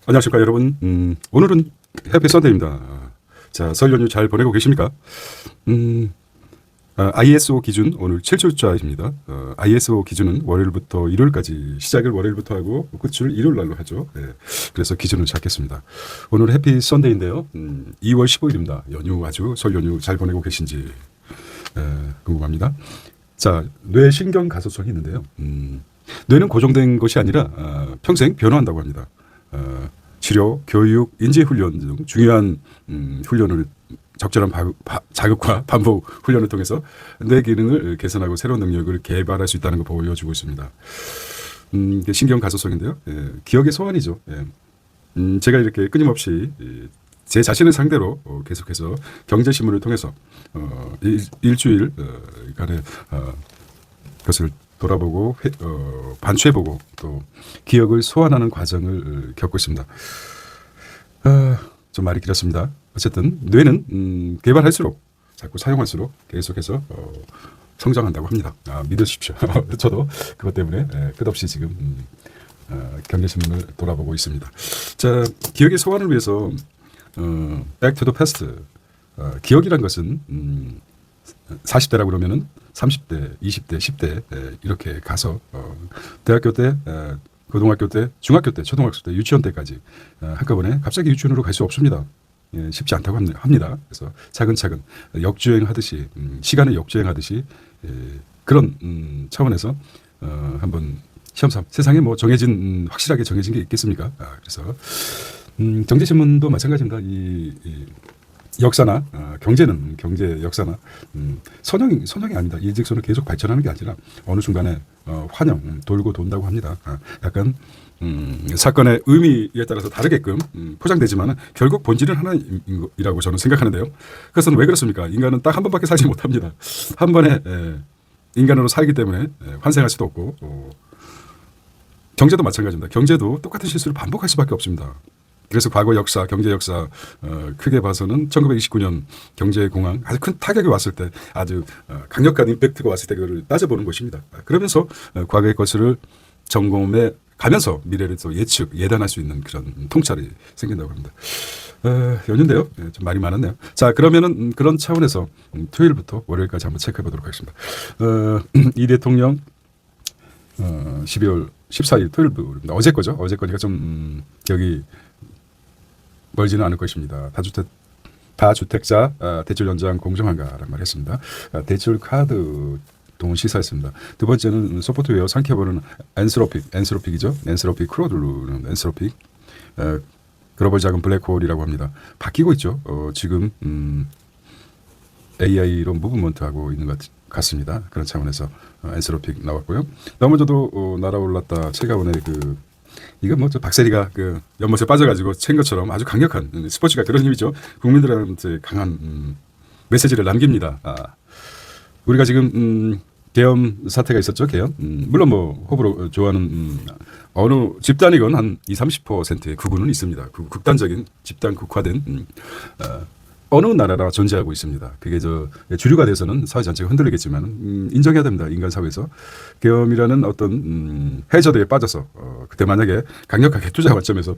안녕하십니까 여러분. 오늘은 해피 선데이입니다. 자, 설 연휴 잘 보내고 계십니까? ISO 기준 오늘 7주차입니다. ISO 기준은 월요일부터 일요일까지 시작을 월요일부터 하고 끝을 일요일 날로 하죠. 네, 그래서 기준을 잡겠습니다. 오늘 해피 선데이인데요. 2월 15일입니다. 연휴 아주 설 연휴 잘 보내고 계신지 궁금합니다. 자, 뇌신경 가소성이 있는데요. 뇌는 고정된 것이 아니라 평생 변화한다고 합니다. 치료, 교육, 인지훈련 등 중요한 훈련을 적절한 자극과 반복 훈련을 통해서 뇌 기능을 개선하고 새로운 능력을 개발할 수 있다는 걸 보여주고 있습니다. 신경 가소성인데요. 기억의 소환이죠. 제가 이렇게 끊임없이 제 자신을 상대로 계속해서 경제신문을 통해서 일주일간의 것을 돌아보고 반추해보고 또 기억을 소환하는 과정을 겪고 있습니다. 좀 말이 길었습니다. 어쨌든 뇌는 개발할수록 자꾸 사용할수록 계속해서 성장한다고 합니다. 믿으십시오. 저도 그것 때문에 끝없이 지금 경제신문을 돌아보고 있습니다. 자, 기억의 소환을 위해서 Back to the Past 기억이란 것은 40대라고 그러면은 30대, 20대, 10대 이렇게 가서 대학교 때, 고등학교 때, 중학교 때, 초등학교 때, 유치원 때까지 한꺼번에 갑자기 유치원으로 갈 수 없습니다. 쉽지 않다고 합니다. 그래서 차근차근 역주행하듯이 시간을 역주행하듯이 그런 차원에서 한번 시험삼 세상에 뭐 정해진 확실하게 정해진 게 있겠습니까? 그래서 경제신문도 마찬가지입니다. 이 역사나 경제는 경제 역사나 선형이 아니다. 일직선을 계속 발전하는 게 아니라 어느 순간에 환영 돌고 돈다고 합니다. 약간 사건의 의미에 따라서 다르게끔 포장되지만 결국 본질은 하나이라고 저는 생각하는데요. 그것은 왜 그렇습니까? 인간은 딱 한 번밖에 살지 못합니다. 한 번에 인간으로 살기 때문에 환생할 수도 없고 경제도 마찬가지입니다. 경제도 똑같은 실수를 반복할 수밖에 없습니다. 그래서 과거 역사, 경제 역사 크게 봐서는 1929년 경제공황 아주 큰 타격이 왔을 때 아주 강력한 임팩트가 왔을 때 그걸 따져보는 것입니다. 그러면서 과거의 것을 점검해 가면서 미래를 또 예단할 수 있는 그런 통찰이 생긴다고 합니다. 연휴인데요. 좀 말이 많았네요. 자, 그러면은 그런 차원에서 토요일부터 월요일까지 한번 체크해 보도록 하겠습니다. 이 대통령 12월 14일 토요일입니다. 어제 거죠. 어제 거니까 좀 기억이 멀지는 않을 것입니다. 다주택자 대출 연장 공정한가라는 말을 했습니다. 대출 카드 돈 시사했습니다. 두 번째는 소프트웨어 상켜보는 엔스로픽이죠. 엔스로픽 크로드루는 엔스로픽 글로벌 자금 블랙홀이라고 합니다. 바뀌고 있죠. 지금 AI로 무브먼트하고 있는 것 같습니다. 그런 차원에서 엔스로픽 나왔고요. 나머지도 날아올랐다. 체가원의 이거 뭐 박세리가 연못에 빠져가지고 챈 것처럼 아주 강력한 스포츠가 그런 힘이죠. 국민들한테 강한 메시지를 남깁니다. 우리가 지금 계엄 사태가 있었죠. 계엄. 물론 뭐 호불호 좋아하는 어느 집단이건 한 20-30%의 구분은 있습니다. 극단적인 집단 국화된 어느 나라나 존재하고 있습니다. 그게 주류가 돼서는 사회 전체가 흔들리겠지만 인정해야 됩니다. 인간 사회에서 계엄이라는 어떤 해저드에 빠져서 그때 만약에 강력하게 투자 관점에서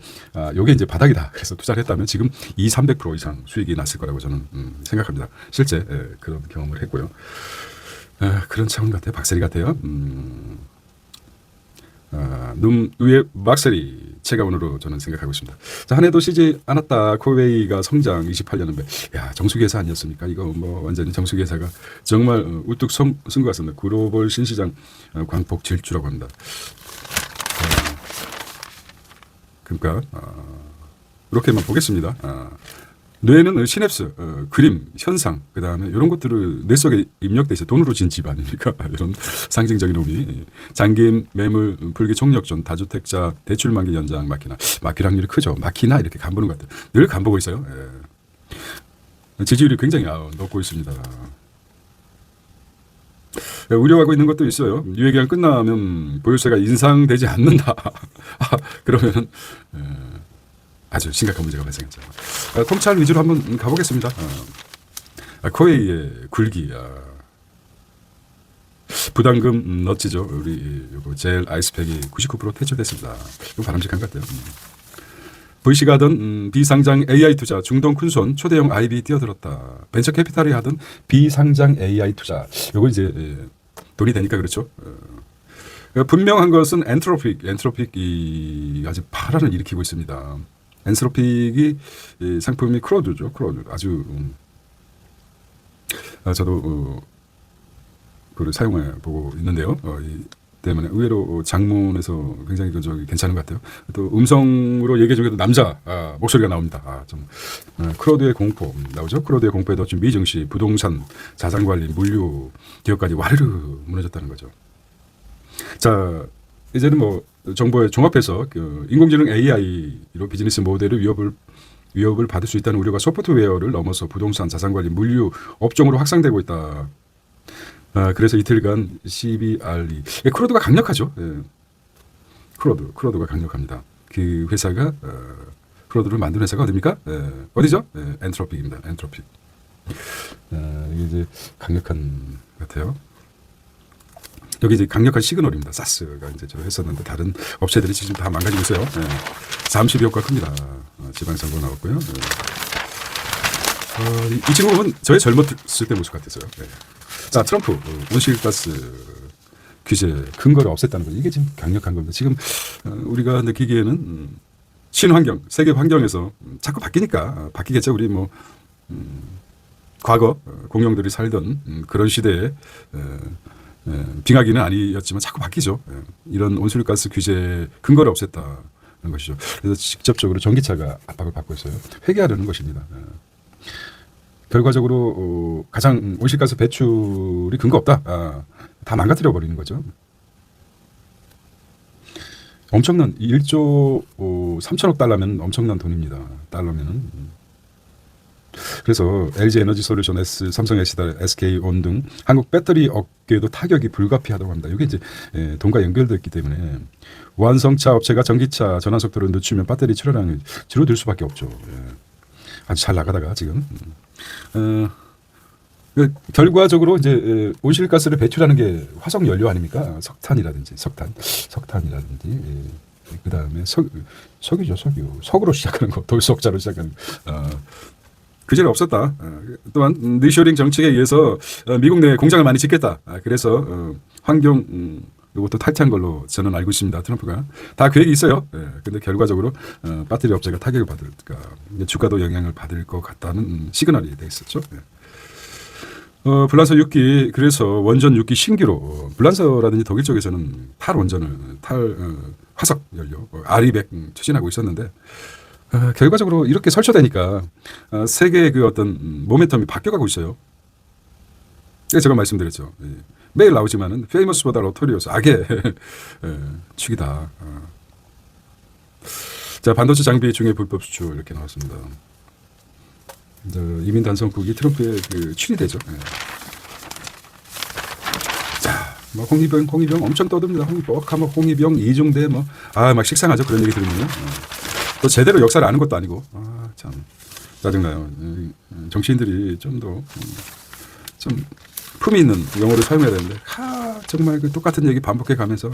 요게 이제 바닥이다. 그래서 투자를 했다면 지금 200-300% 이상 수익이 났을 거라고 저는 생각합니다. 실제 그런 경험을 했고요. 그런 차원 같아요. 박세리 같아요. 눈 위에 박세리 체가원으로 저는 생각하고 있습니다. 자, 한 해도 쉬지 않았다. 코웨이가 성장 28년은 야, 정수기회사 아니었습니까? 이거 뭐 완전히 정수기회사가 정말 우뚝 쓴 것 같습니다. 글로벌 신시장 광폭 질주라고 합니다. 그러니까 이렇게만 보겠습니다. 뇌는 시냅스, 그림, 현상, 그 다음에 이런 것들을 뇌 속에 입력돼 있어요. 돈으로 진 집 아닙니까? 이런 상징적인 의미. 잔금, 매물, 불기 총력전, 다주택자, 대출 만기 연장, 마키나 확률이 크죠. 마키나 이렇게 간보는 것 같아요. 늘 간보고 있어요. 지지율이 굉장히 높고 있습니다. 우려하고 있는 것도 있어요. 유예기간 끝나면 보유세가 인상되지 않는다. 그러면은 아주 심각한 문제가 발생했죠. 통찰 위주로 한번 가보겠습니다. 코웨이의 굴기, 부담금 넣지죠. 우리 요거 젤 아이스팩이 99% 퇴출됐습니다. 이거 바람직한 것 같아요. 불씨가던 비상장 AI 투자 중동 큰손 초대형 IB 뛰어들었다. 벤처 캐피탈이 하던 비상장 AI 투자. 이거 이제 돈이 되니까 그렇죠. 분명한 것은 엔트로픽이 아주 파란을 일으키고 있습니다. 엔트로픽이 상품이 크로드죠. 크로드 아주 저도 그걸 사용해 보고 있는데요. 때문에 의외로 장문에서 굉장히 괜찮은 것 같아요. 또 음성으로 얘기 중에도 남자 목소리가 나옵니다. 좀 크로드의 공포 나오죠. 크로드의 공포에도 지금 미증시, 부동산, 자산관리, 물류 기업까지 와르르 무너졌다는 거죠. 자, 이제는 뭐 정보에 종합해서 인공지능 AI로 비즈니스 모델의 위협을 받을 수 있다는 우려가 소프트웨어를 넘어서 부동산, 자산관리, 물류 업종으로 확산되고 있다. 그래서 이틀간 CBRE 크로드가 강력하죠. 크로드가 강력합니다. 그 회사가 크로드를 만든 회사가 어디입니까? 어디죠? 엔트로픽입니다. 엔트로픽. 이게 이제 강력한 것 같아요. 여기 이제 강력한 시그널입니다. 사스가 이제 저 했었는데 다른 업체들이 지금 다 망가지고 있어요. 잠시 효과 큽니다. 지방선거 나왔고요. 이 친구 보면 저의 젊었을 때 모습 같았어요. 자, 트럼프 온실가스 규제 근거를 없앴다는 거 이게 지금 강력한 겁니다. 지금 우리가 느끼기에는 신환경, 세계 환경에서 자꾸 바뀌니까 바뀌겠죠. 우리 뭐 과거 공룡들이 살던 그런 시대에 빙하기는 아니었지만 자꾸 바뀌죠. 이런 온실가스 규제 근거를 없앴다는 것이죠. 그래서 직접적으로 전기차가 압박을 받고 있어요. 회개하려는 것입니다. 결과적으로 가장 온실가스 배출이 근거 없다. 다 망가뜨려 버리는 거죠. 엄청난 1조 3천억 달러면 엄청난 돈입니다. 달러면은. 그래서 LG 에너지 솔루션, 삼성 에시달, SK온 등 한국 배터리 업계에도 타격이 불가피하다고 합니다. 이게 이제 돈과 연결됐기 때문에 완성차 업체가 전기차 전환 속도를 늦추면 배터리 출하량이 줄어들 수밖에 없죠. 아주 잘 나가다가 지금 결과적으로 이제 온실가스를 배출하는 게 화석 연료 아닙니까? 석탄이라든지 그 다음에 석유죠. 석으로 시작하는 거, 돌석자로 시작하는 거. 규제가 없었다. 또한 리쇼링 정책에 의해서 미국 내에 공장을 많이 짓겠다. 그래서 환경 이것도 탈퇴한 걸로 저는 알고 있습니다. 트럼프가 다 계획이 있어요. 근데 결과적으로 배터리 업체가 타격을 받을까, 주가도 영향을 받을 것 같다는 시그널이 돼 있었죠. 블란서 6기 그래서 원전 6기 신규로 블란서라든지 독일 쪽에서는 화석 연료 RE100 추진하고 있었는데. 결과적으로 이렇게 설치되니까 세계의 그 어떤 모멘텀이 바뀌어가고 있어요. 제가 말씀드렸죠. 매일 나오지만은 페이머스보다 노토리어스 악의 축이다. 자, 반도체 장비 중에 불법 수출 이렇게 나왔습니다. 이민 단속국이 트럼프의 그 출이되죠. 자, 뭐 홍위병 엄청 떠듭니다. 홍위병 이중대 막 식상하죠. 그런 얘기 들으면요. 또 제대로 역사를 아는 것도 아니고 참 짜증나요. 정치인들이 좀 더 좀 품이 있는 용어를 사용해야 되는데 정말 그 똑같은 얘기 반복해 가면서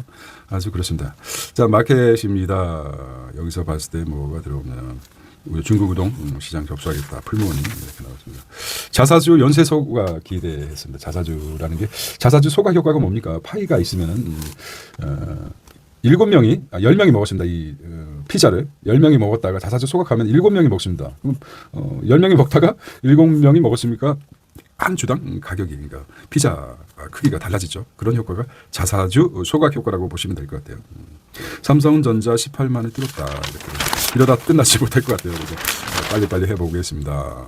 아주 그렇습니다. 자, 마켓입니다. 여기서 봤을 때 뭐가 들어오면 우리 중국 우동 시장 접수하겠다. 풀무원이 이렇게 나왔습니다. 자사주 연쇄 소가 기대했습니다. 자사주라는 게 자사주 소가 효과가 뭡니까? 파이가 있으면은 10명이 먹었습니다. 이 피자를 10명이 먹었다가 자사주 소각하면 7명이 먹습니다. 그럼 10명이 먹다가 7명이 먹었습니까? 한 주당 가격이, 그러니까 피자 크기가 달라지죠. 그런 효과가 자사주 소각 효과라고 보시면 될 것 같아요. 삼성전자 18만을 뚫었다. 이러다 끝나지 못할 것 같아요. 그래서 빨리빨리 해보겠습니다.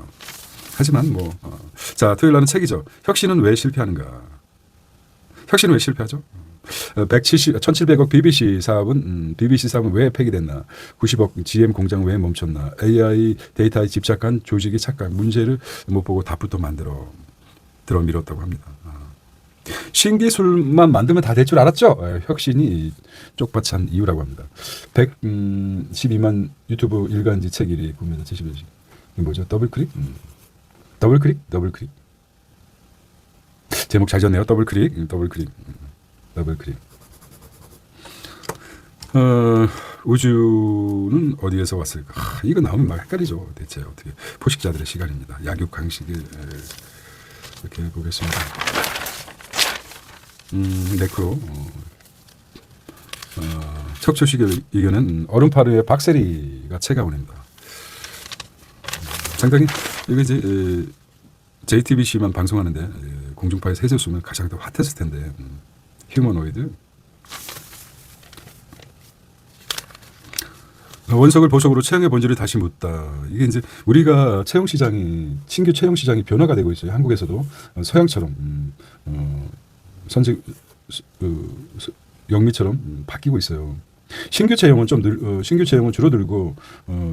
하지만 자, 토요일 날은 책이죠. 혁신은 왜 실패하는가? 혁신은 왜 실패하죠? 1,700억 BBC 사업은 왜 폐기됐나? 90억 GM 공장 왜 멈췄나? AI 데이터에 집착한 조직이 착각, 문제를 못 보고 답부터 들어밀었다고 합니다. 신기술만 만들면 다 될 줄 알았죠? 혁신이 쪽받찬 이유라고 합니다. 112만 유튜브 일간지 책 1위 구매자 70일. 이게 뭐죠? 더블클릭. 제목 잘 졌네요. 더블클릭. 우주는 어디에서 왔을까? 이거 나오면 막 헷갈리죠. 대체 어떻게 포식자들의 시간입니다. 약육 강식을 이렇게 보겠습니다. 네크로 척추식의 의견은 얼음파르의 박세리가 체가원입니다. 상당히 이게 이제 JTBC만 방송하는데 공중파에서 해줬으면 가장 더 핫했을 텐데 휴머노이드 원석을 보석으로 채용의 본질을 다시 묻다. 이게 이제 우리가 채용 시장이 신규 채용 시장이 변화가 되고 있어요. 한국에서도 서양처럼 선직 영미처럼 바뀌고 있어요. 신규 채용은 신규 채용은 줄어들고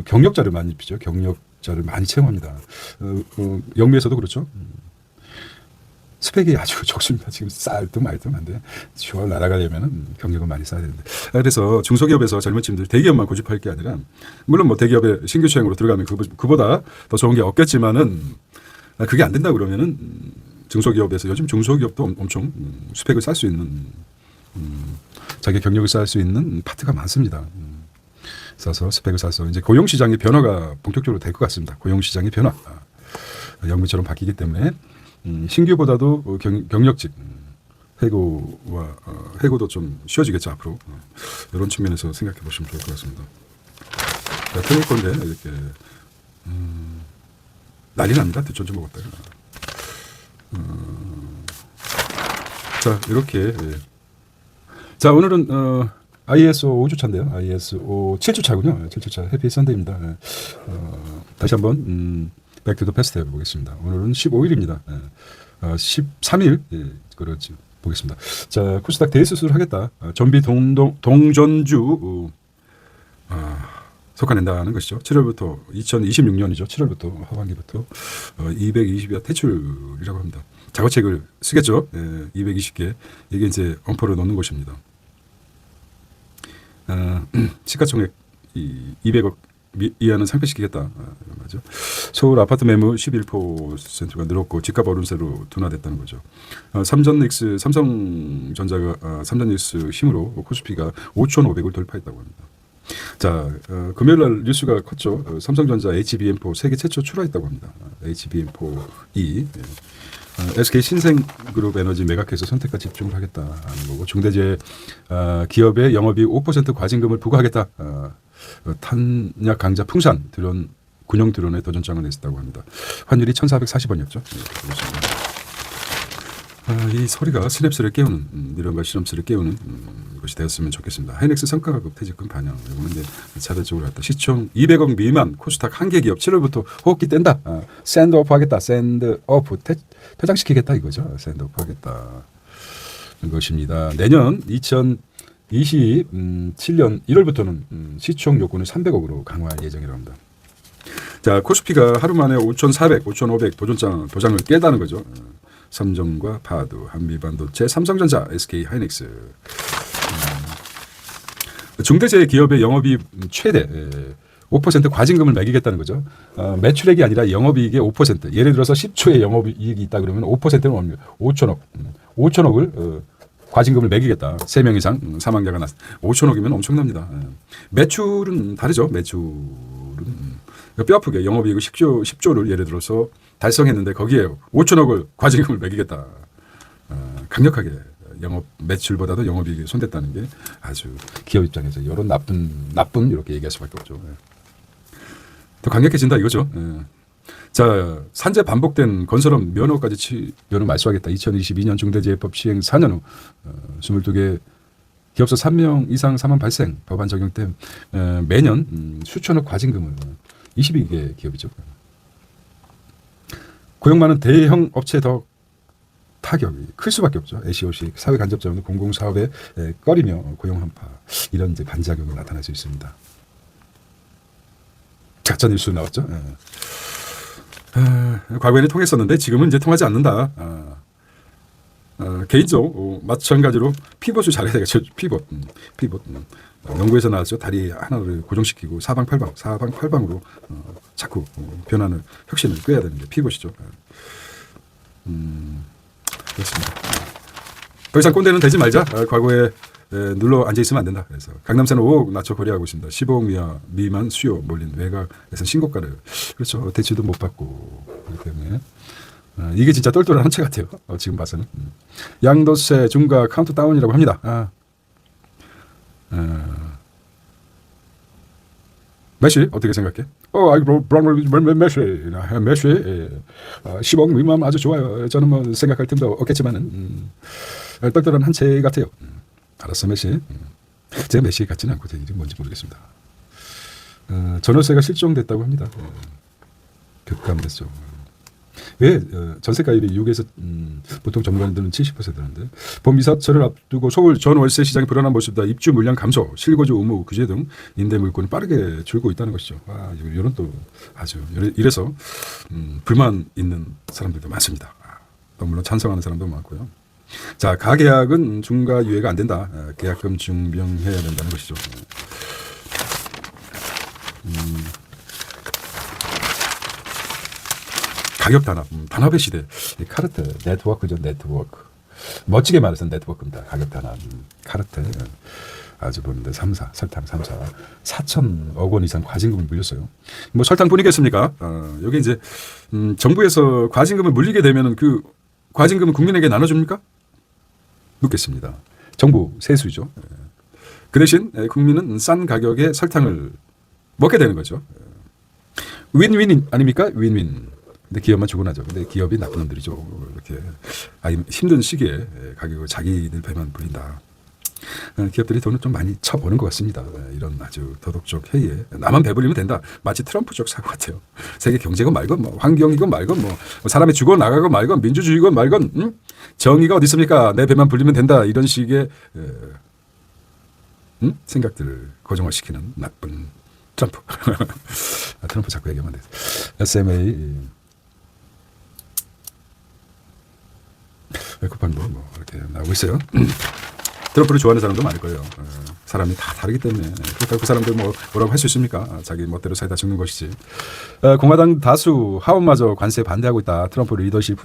경력자를 많이 피죠. 경력자를 많이 채용합니다. 영미에서도 그렇죠. 스펙이 아주 적습니다. 지금 쌀도 말도 안 돼. 슈어 날아가려면 경력은 많이 쌓아야 되는데. 그래서 중소기업에서 젊은 팀들 대기업만 고집할 게 아니라 물론 뭐 대기업에 신규 채용으로 들어가면 그보다 더 좋은 게 없겠지만은 그게 안 된다 그러면은 중소기업에서 요즘 중소기업도 엄청 스펙을 쌓을 수 있는 자기 경력을 쌓을 수 있는 파트가 많습니다. 쌓아서 스펙을 쌓아서 이제 고용시장의 변화가 본격적으로 될 것 같습니다. 고용시장의 변화. 영미처럼 바뀌기 때문에 신규보다도 경력직 해고와 해고도 좀 쉬워지겠죠 앞으로. 이런 측면에서 생각해 보시면 좋을 것 같습니다. 자, 태울 건데 이렇게 난리 납니다. 대천 좀 먹었다가. 자 이렇게 자 오늘은 ISO 5주차인데요. ISO 7주차군요. 7주차 해피 선데이입니다. 다시 한번 백투더 패스트 해보겠습니다. 오늘은 15일입니다. 13일 그렇지 보겠습니다. 자 코스닥 대수술을 하겠다. 전비 동전주 속아낸다는 것이죠. 7월부터 2026년이죠. 7월부터 하반기부터 220여 퇴출이라고 합니다. 작업책을 쓰겠죠. 220개 이게 이제 엄포를 넣는 것입니다. 시가총액 200억 이하는 상폐시키겠다. 맞죠. 서울 아파트 매물 11%가 늘었고 집값 오름세로 둔화됐다는 거죠. 삼성전자가 삼성뉴스 힘으로 코스피가 5,500을 돌파했다고 합니다. 자, 금요일 날 뉴스가 컸죠. 삼성전자 HBM4 세계 최초 출하했다고 합니다. HBM4E. SK 신생그룹 에너지 매각해서 선택과 집중을 하겠다는 거고 중대재해 기업의 영업이익 5% 과징금을 부과하겠다. 탄약 강자 풍산 드론 군용 드론에 도전장을 냈다고 합니다. 환율이 1,440원이었죠. 이 소리가 스냅스를 깨우는 이런가 실험스를 깨우는 것이 되었으면 좋겠습니다. 하이넥스 성과급 퇴직금 반영. 이거는 이제 차별적으로 갔다. 시총 200억 미만 코스닥 한 개 기업 7월부터 호흡기 뗀다. 샌드오프 하겠다. 샌드오프 퇴장시키겠다 이거죠. 샌드오프 하겠다. 것입니다. 내년 2027년 1월부터는 시총 요건을 300억으로 강화할 예정이라고 합니다. 자, 코스피가 하루 만에 5,400, 5,500 도장을 깨다는 거죠. 삼성과 파도, 한미반도체, 삼성전자, SK 하이닉스. 중대재해 기업의 영업이익 최대 5% 과징금을 매기겠다는 거죠. 매출액이 아니라 영업이익의 5%. 예를 들어서 10초의 영업이익이 있다 그러면 5%는 뭡니까? 5천억. 5천억을 과징금을 매기겠다. 3명 이상 사망자가 났. 5천억이면 엄청납니다. 매출은 다르죠. 매출은 뼈 아프게 영업이익 10조를 예를 들어서 달성했는데 거기에 5천억을 과징금을 매기겠다. 강력하게 영업 매출보다도 영업이익이 손댔다는 게 아주 기업 입장에서 이런 나쁜 이렇게 얘기할 수밖에 없죠. 더 강력해진다 이거죠. 자, 산재 반복된 건설업 면허까지 면허 말소하겠다. 2022년 중대재해법 시행 4년 후 22개 기업소 3명 이상 사망 발생 법안 적용 때 매년 수천억 과징금을 22개 기업이죠. 고용 많은 대형 업체 더 타격이 클 수밖에 없죠. 애시오시 사회 간접 자원을 공공사업에 꺼리며 고용 한파 이런 이제 반작용이 나타날 수 있습니다. 가짜 뉴스 나왔죠. 과거에는 통했었는데 지금은 이제 통하지 않는다. 개인적으로 마찬가지로 피벗을 잘해야 되겠죠. 피벗. 연구에서 나왔죠. 다리 하나를 고정시키고 사방팔방으로 자꾸 변화를 혁신을 꾀야 되는 게 피벗이죠. 그렇습니다. 더 이상 꼰대는 되지 말자. 과거에 눌러 앉아 있으면 안 된다. 그래서 강남사는 5억 낮춰 거래하고 있습니다. 15억 미만 수요 몰린 외곽에서 신고가를 그렇죠. 대출도 못 받고 그렇기 때문에 이게 진짜 똘똘한 한 채 같아요. 지금 봐서는 양도세 중과 카운트다운이라고 합니다. 메시 어떻게 생각해? 메시 10억 미만 아주 좋아요. 저는 뭐 생각할 틈도 없겠지만은 똘똘한 한 채 같아요. 알았어 메시. 제가 메시 같지는 않고 제 이름이 뭔지 모르겠습니다. 전월세가 실종됐다고 합니다. 격감됐죠. 왜 전세가율이 6에서 보통 전문가들은 70%인데 봄 이사철을 앞두고 서울 전월세 시장이 불안한 모습이다. 입주 물량 감소, 실거주 의무 규제 등 임대 물건이 빠르게 줄고 있다는 것이죠. 이런 또 아주 이래서 불만 있는 사람들도 많습니다. 또 물론 찬성하는 사람도 많고요. 자, 가계약은 중과 유예가 안 된다. 계약금 증명해야 된다는 것이죠. 가격 단합, 단합의 시대. 카르텔, 네트워크죠, 네트워크. 멋지게 말해서 네트워크입니다. 가격 단합, 카르텔. 아주 보는데 3사, 설탕 3사, 4천억 원 이상 과징금을 물렸어요. 뭐 설탕 뿐이겠습니까? 여기 이제 정부에서 과징금을 물리게 되면은 그 과징금은 국민에게 나눠줍니까? 묻겠습니다. 정부 세수죠. 그 대신 국민은 싼 가격에 설탕을 먹게 되는 거죠. 윈윈 아닙니까? 윈윈. 근데 기업만 죽어나죠. 근데 기업이 나쁜 놈들이죠. 이렇게 힘든 시기에 가격을 자기들 배만 불린다. 기업들이 돈을 좀 많이 쳐보는 것 같습니다. 이런 아주 도덕적 회의에 나만 배불리면 된다. 마치 트럼프적 사고 같아요. 세계 경제건 말건 뭐 환경이건 말건 뭐 사람이 죽어 나가건 말건 민주주의건 말건 정의가 어디 있습니까? 내 배만 불리면 된다. 이런 식의 생각들을 고정화시키는 나쁜 트럼프. 트럼프 자꾸 얘기하면 돼. SMA 쿠팡도 뭐 이렇게 나오고 있어요. 트럼프를 좋아하는 사람도 많을 거예요. 사람이 다 다르기 때문에 그렇다고 그 사람들 뭐라고 할 수 있습니까? 자기 멋대로 사다 죽는 것이지. 공화당 다수 하원마저 관세에 반대하고 있다. 트럼프 리더십이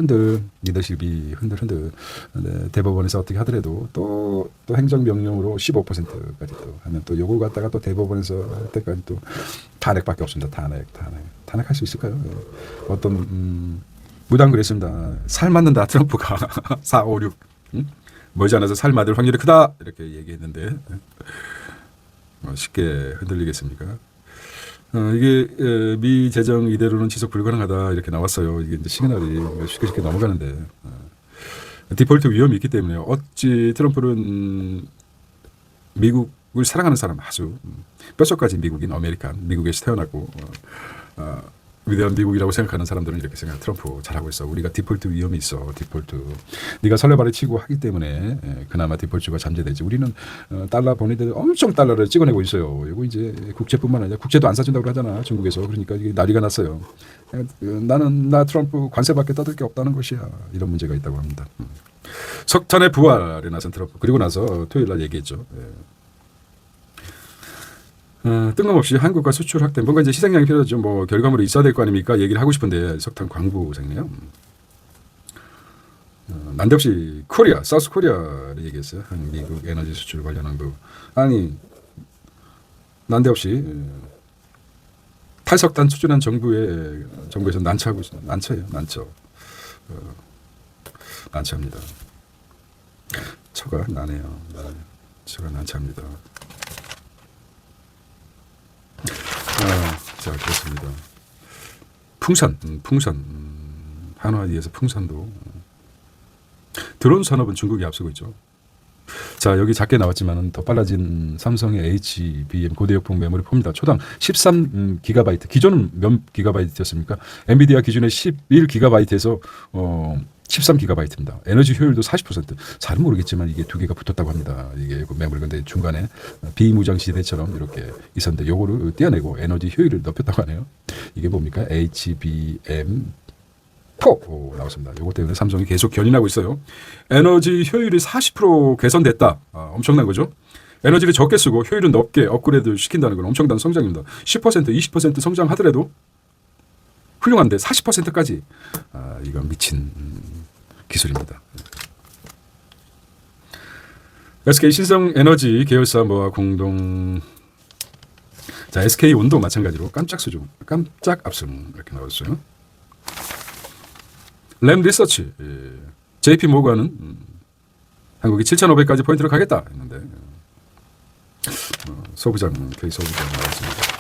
흔들흔들. 네, 대법원에서 어떻게 하더라도 또 행정명령으로 15%까지 또 하면 또 요걸 갖다가 또 대법원에서 할 때까지 또 탄핵밖에 없습니다. 탄핵할 수 있을까요? 어떤 무당 그랬습니다. 살 맞는다 트럼프가 4, 5, 6 멀지 않아서 살 맞을 확률이 크다 이렇게 얘기했는데 쉽게 흔들리겠습니까? 이게 미 재정 이대로는 지속 불가능하다 이렇게 나왔어요. 이게 이제 시그널이 쉽게 넘어가는데 디폴트 위험이 있기 때문에 어찌 트럼프는 미국을 사랑하는 사람 아주 뼛속까지 미국인 미국에서 태어나고 위대한 미국이라고 생각하는 사람들은 이렇게 생각해. 트럼프 잘하고 있어. 우리가 디폴트 위험이 있어. 디폴트. 네가 설레발을 치고 하기 때문에 그나마 디폴트가 잠재되지. 우리는 달러 보내들 엄청 달러를 찍어내고 있어요. 이거 이제 국채뿐만 아니라 국채도 안 사준다고 하잖아. 중국에서. 그러니까 이게 난리가 났어요. 나 트럼프 관세밖에 떠들 게 없다는 것이야. 이런 문제가 있다고 합니다. 석탄의 부활에 나선 트럼프. 그리고 나서 토요일 날 얘기했죠. 뜬금없이 한국과 수출 확대 뭔가 이제 희생양이 필요하죠. 뭐 결과물이 있어야 될 거 아닙니까? 얘기를 하고 싶은데 석탄 광부생이요. 난데없이 사우스 코리아를 얘기했어요. 미국 에너지 수출 관련한 거. 아니 난데없이 탈석탄 추진한 정부에서 난처하고 있어요. 난처예요. 난처합니다. 처가 나네요. 처가 난처합니다. 자, 그렇습니다. 풍선. 한화위에서 풍선도. 드론 산업은 중국이 앞서고 있죠. 자, 여기 작게 나왔지만은 더 빨라진 삼성의 HBM 고대역폭 메모리 폼입니다. 초당 13GB. 기존은 몇 기가바이트였습니까? 엔비디아 기준의 11GB에서 13GB입니다. 에너지 효율도 40%. 잘은 모르겠지만 이게 두 개가 붙었다고 합니다. 이게 메모리 근데 중간에 비무장 시대처럼 이렇게 있었는데 요거를 떼어내고 에너지 효율을 높였다고 하네요. 이게 뭡니까? HBM 4 나왔습니다. 요거 때문에 삼성이 계속 견인하고 있어요. 에너지 효율이 40% 개선됐다. 엄청난 거죠. 에너지를 적게 쓰고 효율은 높게 업그레이드 시킨다는 건 엄청난 성장입니다. 10%, 20% 성장하더라도 훌륭한데 40%까지 이건 미친 기술입니다. SK 신성에너지 계열사 뭐와 공동 자 SK 온도 마찬가지로 깜짝 압승 이렇게 나왔어요. 램 리서치 JP 모건은 한국이 7,500까지 포인트로 가겠다 했는데 소부장 K 소부장 나왔습니다.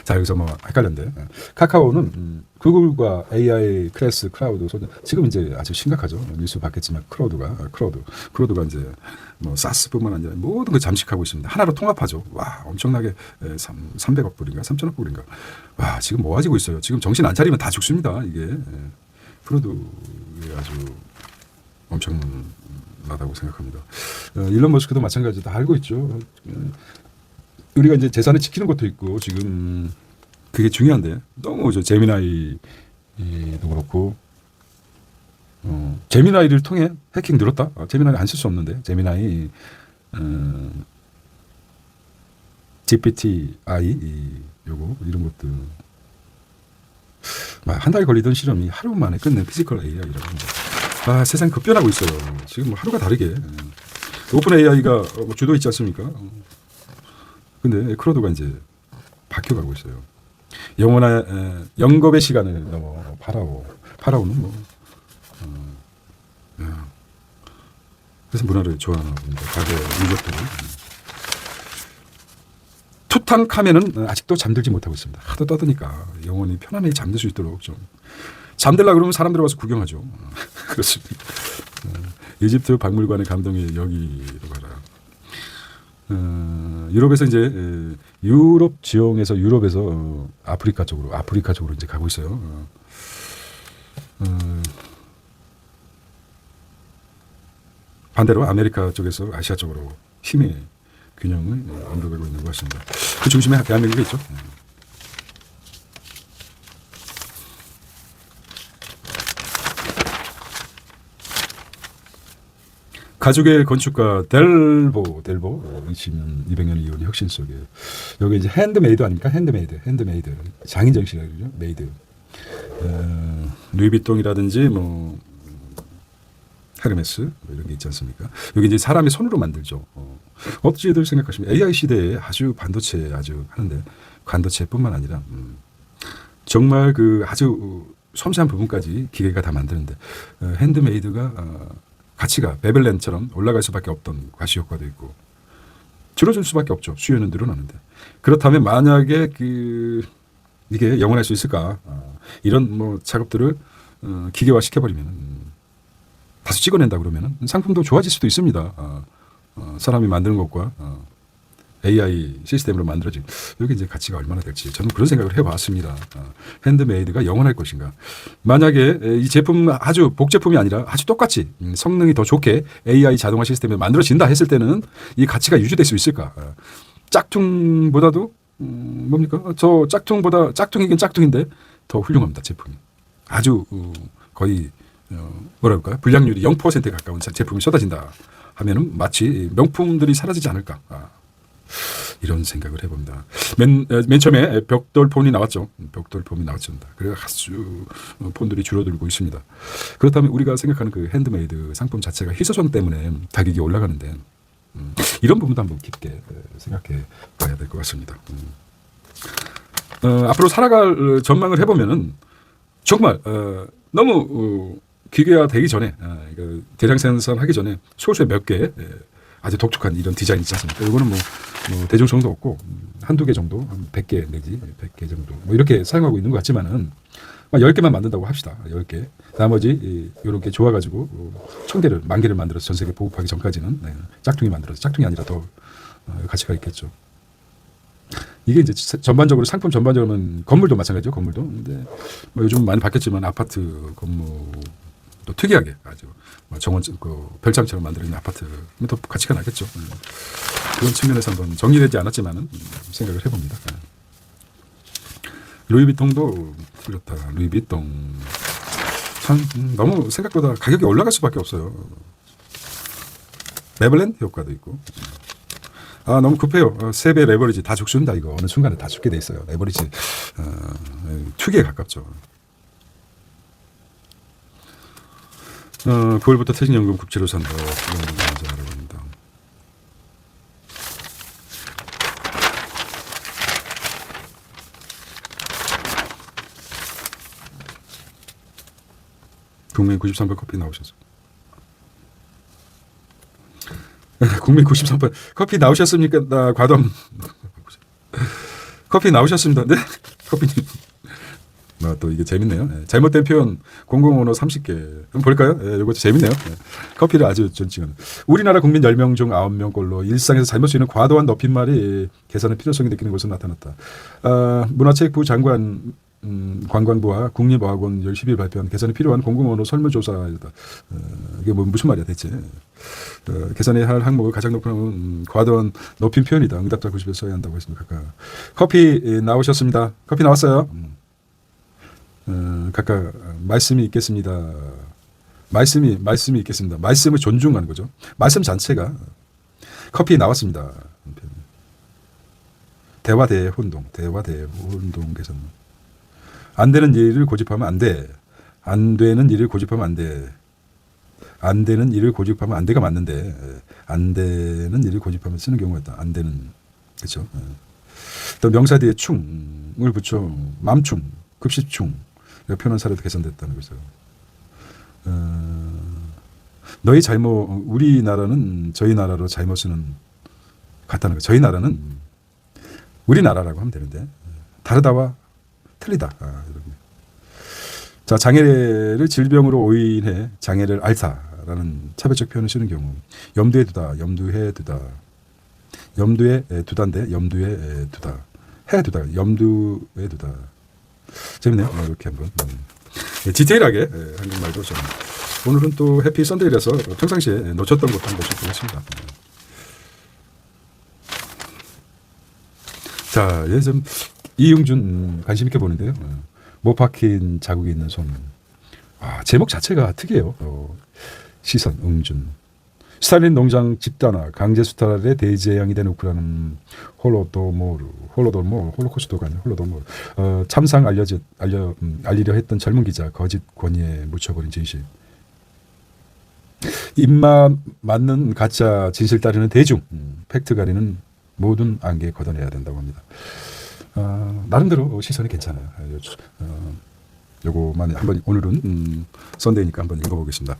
자 여기서 뭐 헷갈렸는데 카카오는 구글과 AI 클래스 클라우드 지금 이제 아주 심각하죠. 뉴스 봤겠지만 크로드가 이제 뭐 사스뿐만 아니라 모든 걸 잠식하고 있습니다. 하나로 통합하죠. 와 엄청나게 300억 불인가 3천억 불인가 와 지금 뭐 가지고 있어요. 지금 정신 안 차리면 다 죽습니다. 이게 크로드에 아주 엄청나다고 생각합니다. 일론 머스크도 마찬가지 다 알고 있죠. 우리가 이제 재산을 지키는 것도 있고 지금 그게 중요한데 너무 저 제미나이도 그렇고 제미나이를 통해 해킹 늘었다. 제미나이 안 쓸 수 없는데 제미나이 GPT-I 요거 이런 것들 한 달 걸리던 실험이 하루 만에 끝낸 피지컬 AI라고 합니다. 세상 급변하고 있어요. 지금 뭐 하루가 다르게 오픈 AI가 주도 있지 않습니까? 근데 크로드가 이제 바뀌어가고 있어요. 영겁의 시간을 넘어 파라오는 뭐 그래서 문화를 좋아하는 겁니다. 과거 유적들이 투탕카멘은 아직도 잠들지 못하고 있습니다. 하도 떠드니까 영원히 편안히 잠들 수 있도록 좀 잠들라 그러면 사람들 와서 구경하죠. 그렇습니다. 이집트 박물관의 감동이 여기로 가라. 유럽에서 이제 유럽 지형에서 유럽에서 아프리카 쪽으로 이제 가고 있어요. 반대로 아메리카 쪽에서 아시아 쪽으로 힘의 균형을 옮겨가고 있는 것 같습니다. 그 중심에 대한민국이 있죠. 가죽의 건축가 델보 200년 이후의 혁신 속에 여기 이제 핸드메이드 아닙니까? 핸드메이드 장인 정신이라고 그러죠. 메이드 루이비통이라든지 뭐 헤르메스 이런 게 있지 않습니까? 여기 이제 사람이 손으로 만들죠. 어찌들 생각하시면 AI 시대에 아주 반도체 아주 하는데 반도체뿐만 아니라 정말 그 아주 섬세한 부분까지 기계가 다 만드는데 핸드메이드가 가치가 베벨렌처럼 올라갈 수밖에 없던 과시 효과도 있고 줄어들 수밖에 없죠. 수요는 늘어나는데 그렇다면 만약에 이게 영원할 수 있을까? 이런 뭐 작업들을 기계화 시켜버리면 다시 찍어낸다 그러면 상품도 좋아질 수도 있습니다. 사람이 만드는 것과 AI 시스템으로 만들어진 여기 이제 가치가 얼마나 될지 저는 그런 생각을 해봤습니다. 핸드메이드가 영원할 것인가? 만약에 이 제품 아주 복제품이 아니라 아주 똑같이 성능이 더 좋게 AI 자동화 시스템이 만들어진다 했을 때는 이 가치가 유지될 수 있을까? 짝퉁보다도 뭡니까? 저 짝퉁이긴 짝퉁인데 더 훌륭합니다. 제품이 아주 거의 뭐랄까요? 불량률이 0%에 가까운 제품이 쏟아진다 하면은 마치 명품들이 사라지지 않을까? 이런 생각을 해봅니다. 맨 처음에 벽돌 폼이 나왔죠. 그래서 아주 폰들이 줄어들고 있습니다. 그렇다면 우리가 생각하는 그 핸드메이드 상품 자체가 희소성 때문에 가격이 올라가는데 이런 부분도 한번 깊게 생각해 봐야 될 것 같습니다. 앞으로 살아갈 전망을 해보면은 정말 너무 기계화되기 전에 대량 생산하기 전에 소수의 몇 개 아주 독특한 이런 디자인 있지 않습니까? 이거는 뭐 대중성도 없고 한두 개 정도, 한 100개 내지 100개 정도 뭐 이렇게 사용하고 있는 것 같지만은 10개만 만든다고 합시다. 10개. 나머지 이렇게 좋아가지고 1000개를, 10,000개를 만들어서 전 세계 보급하기 전까지는 짝퉁이 만들어서 짝퉁이 아니라 더 가치가 있겠죠. 이게 이제 전반적으로 상품 전반적으로는 건물도 마찬가지죠. 건물도. 근데 뭐 요즘 많이 바뀌었지만 아파트 건물 또 특이하게 아주 정원 별장처럼 만들어진 아파트는 더 가치가 나겠죠. 그런 측면에서 한번 정리되지 않았지만은 생각을 해봅니다. 루이비통도 그렇다. 루이비통 참 너무 생각보다 가격이 올라갈 수밖에 없어요. 레벨렌 효과도 있고. 너무 급해요. 3배 레버리지 다 죽습니다. 이거 어느 순간에 다 죽게 돼 있어요. 레버리지 투기에 가깝죠. 9월부터 퇴직연금 국제로 산다. 이런 문제 알아봅니다. 국민 93번 커피 나오셨어. 국민 93번 커피 나오셨습니까? 나 과담 커피 나오셨습니다. 네? 커피님. 또 이게 재밌네요. 네. 잘못된 표현 공공언어 30개. 한번 볼까요? 네, 이것도 재밌네요. 네. 커피를 아주 존칭하는. 우리나라 국민 10명 중 9명꼴로 일상에서 잘못 쓰이는 과도한 높임말이 개선의 필요성이 느끼는 것으로 나타났다. 문화체육부 장관 관광부와 국립어학원 10일 발표한 개선이 필요한 공공언어 설문조사이다. 이게 무슨 말이야 대체. 개선해야 할 항목을 가장 높은 과도한 높임 표현이다. 응답자 90에 써야 한다고 했습니다. 각각. 커피 나오셨습니다. 커피 나왔어요. 각각 말씀이 있겠습니다. 말씀이 있겠습니다. 말씀을 존중하는 거죠. 말씀 자체가 커피 나왔습니다. 대화대 혼동 개선. 안 되는 일을 고집하면 안 돼. 안 되는 일을 고집하면 안 돼. 안 되는 일을 고집하면 안 돼가 맞는데 안 되는 일을 고집하면 쓰는 경우가 있다. 안 되는. 그렇죠. 또 명사 뒤에 충을 붙여 맘충, 급식충 표현한 사례도 개선됐다는 거죠. 너희 잘못 우리나라는 저희 나라로 잘못 쓰는 같다는 거죠. 저희 나라는 우리나라라고 하면 되는데 다르다와 틀리다. 자, 장애를 질병으로 오인해 장애를 앓다라는 차별적 표현을 쓰는 경우 염두에 두다, 염두해 두다, 염두에 두다인데 염두에 두다, 해 두다, 염두에 두다. 재밌네요. 이렇게 한번 디테일하게 한국말도 좀. 오늘은 또 해피 선데이라서 평상시에 놓쳤던 것도 한번 짚어보겠습니다. 자, 예, 좀 이응준 관심 있게 보는데요. 못 박힌 자국이 있는 손. 제목 자체가 특이해요. 시선, 응준. 스탈린 농장 집단화, 강제 수탈의 대재앙이 된 우크라이나는 홀로코스트가 아니라 홀로도모르. 참상 알리려 했던 젊은 기자 거짓 권위에 묻혀버린 진실. 입맛 맞는 가짜 진실 따르는 대중, 팩트 가리는 모든 안개 걷어내야 된다고 합니다. 나름대로 시선이 괜찮아요. 요거만 한번 오늘은 썬데이니까 한번 읽어보겠습니다.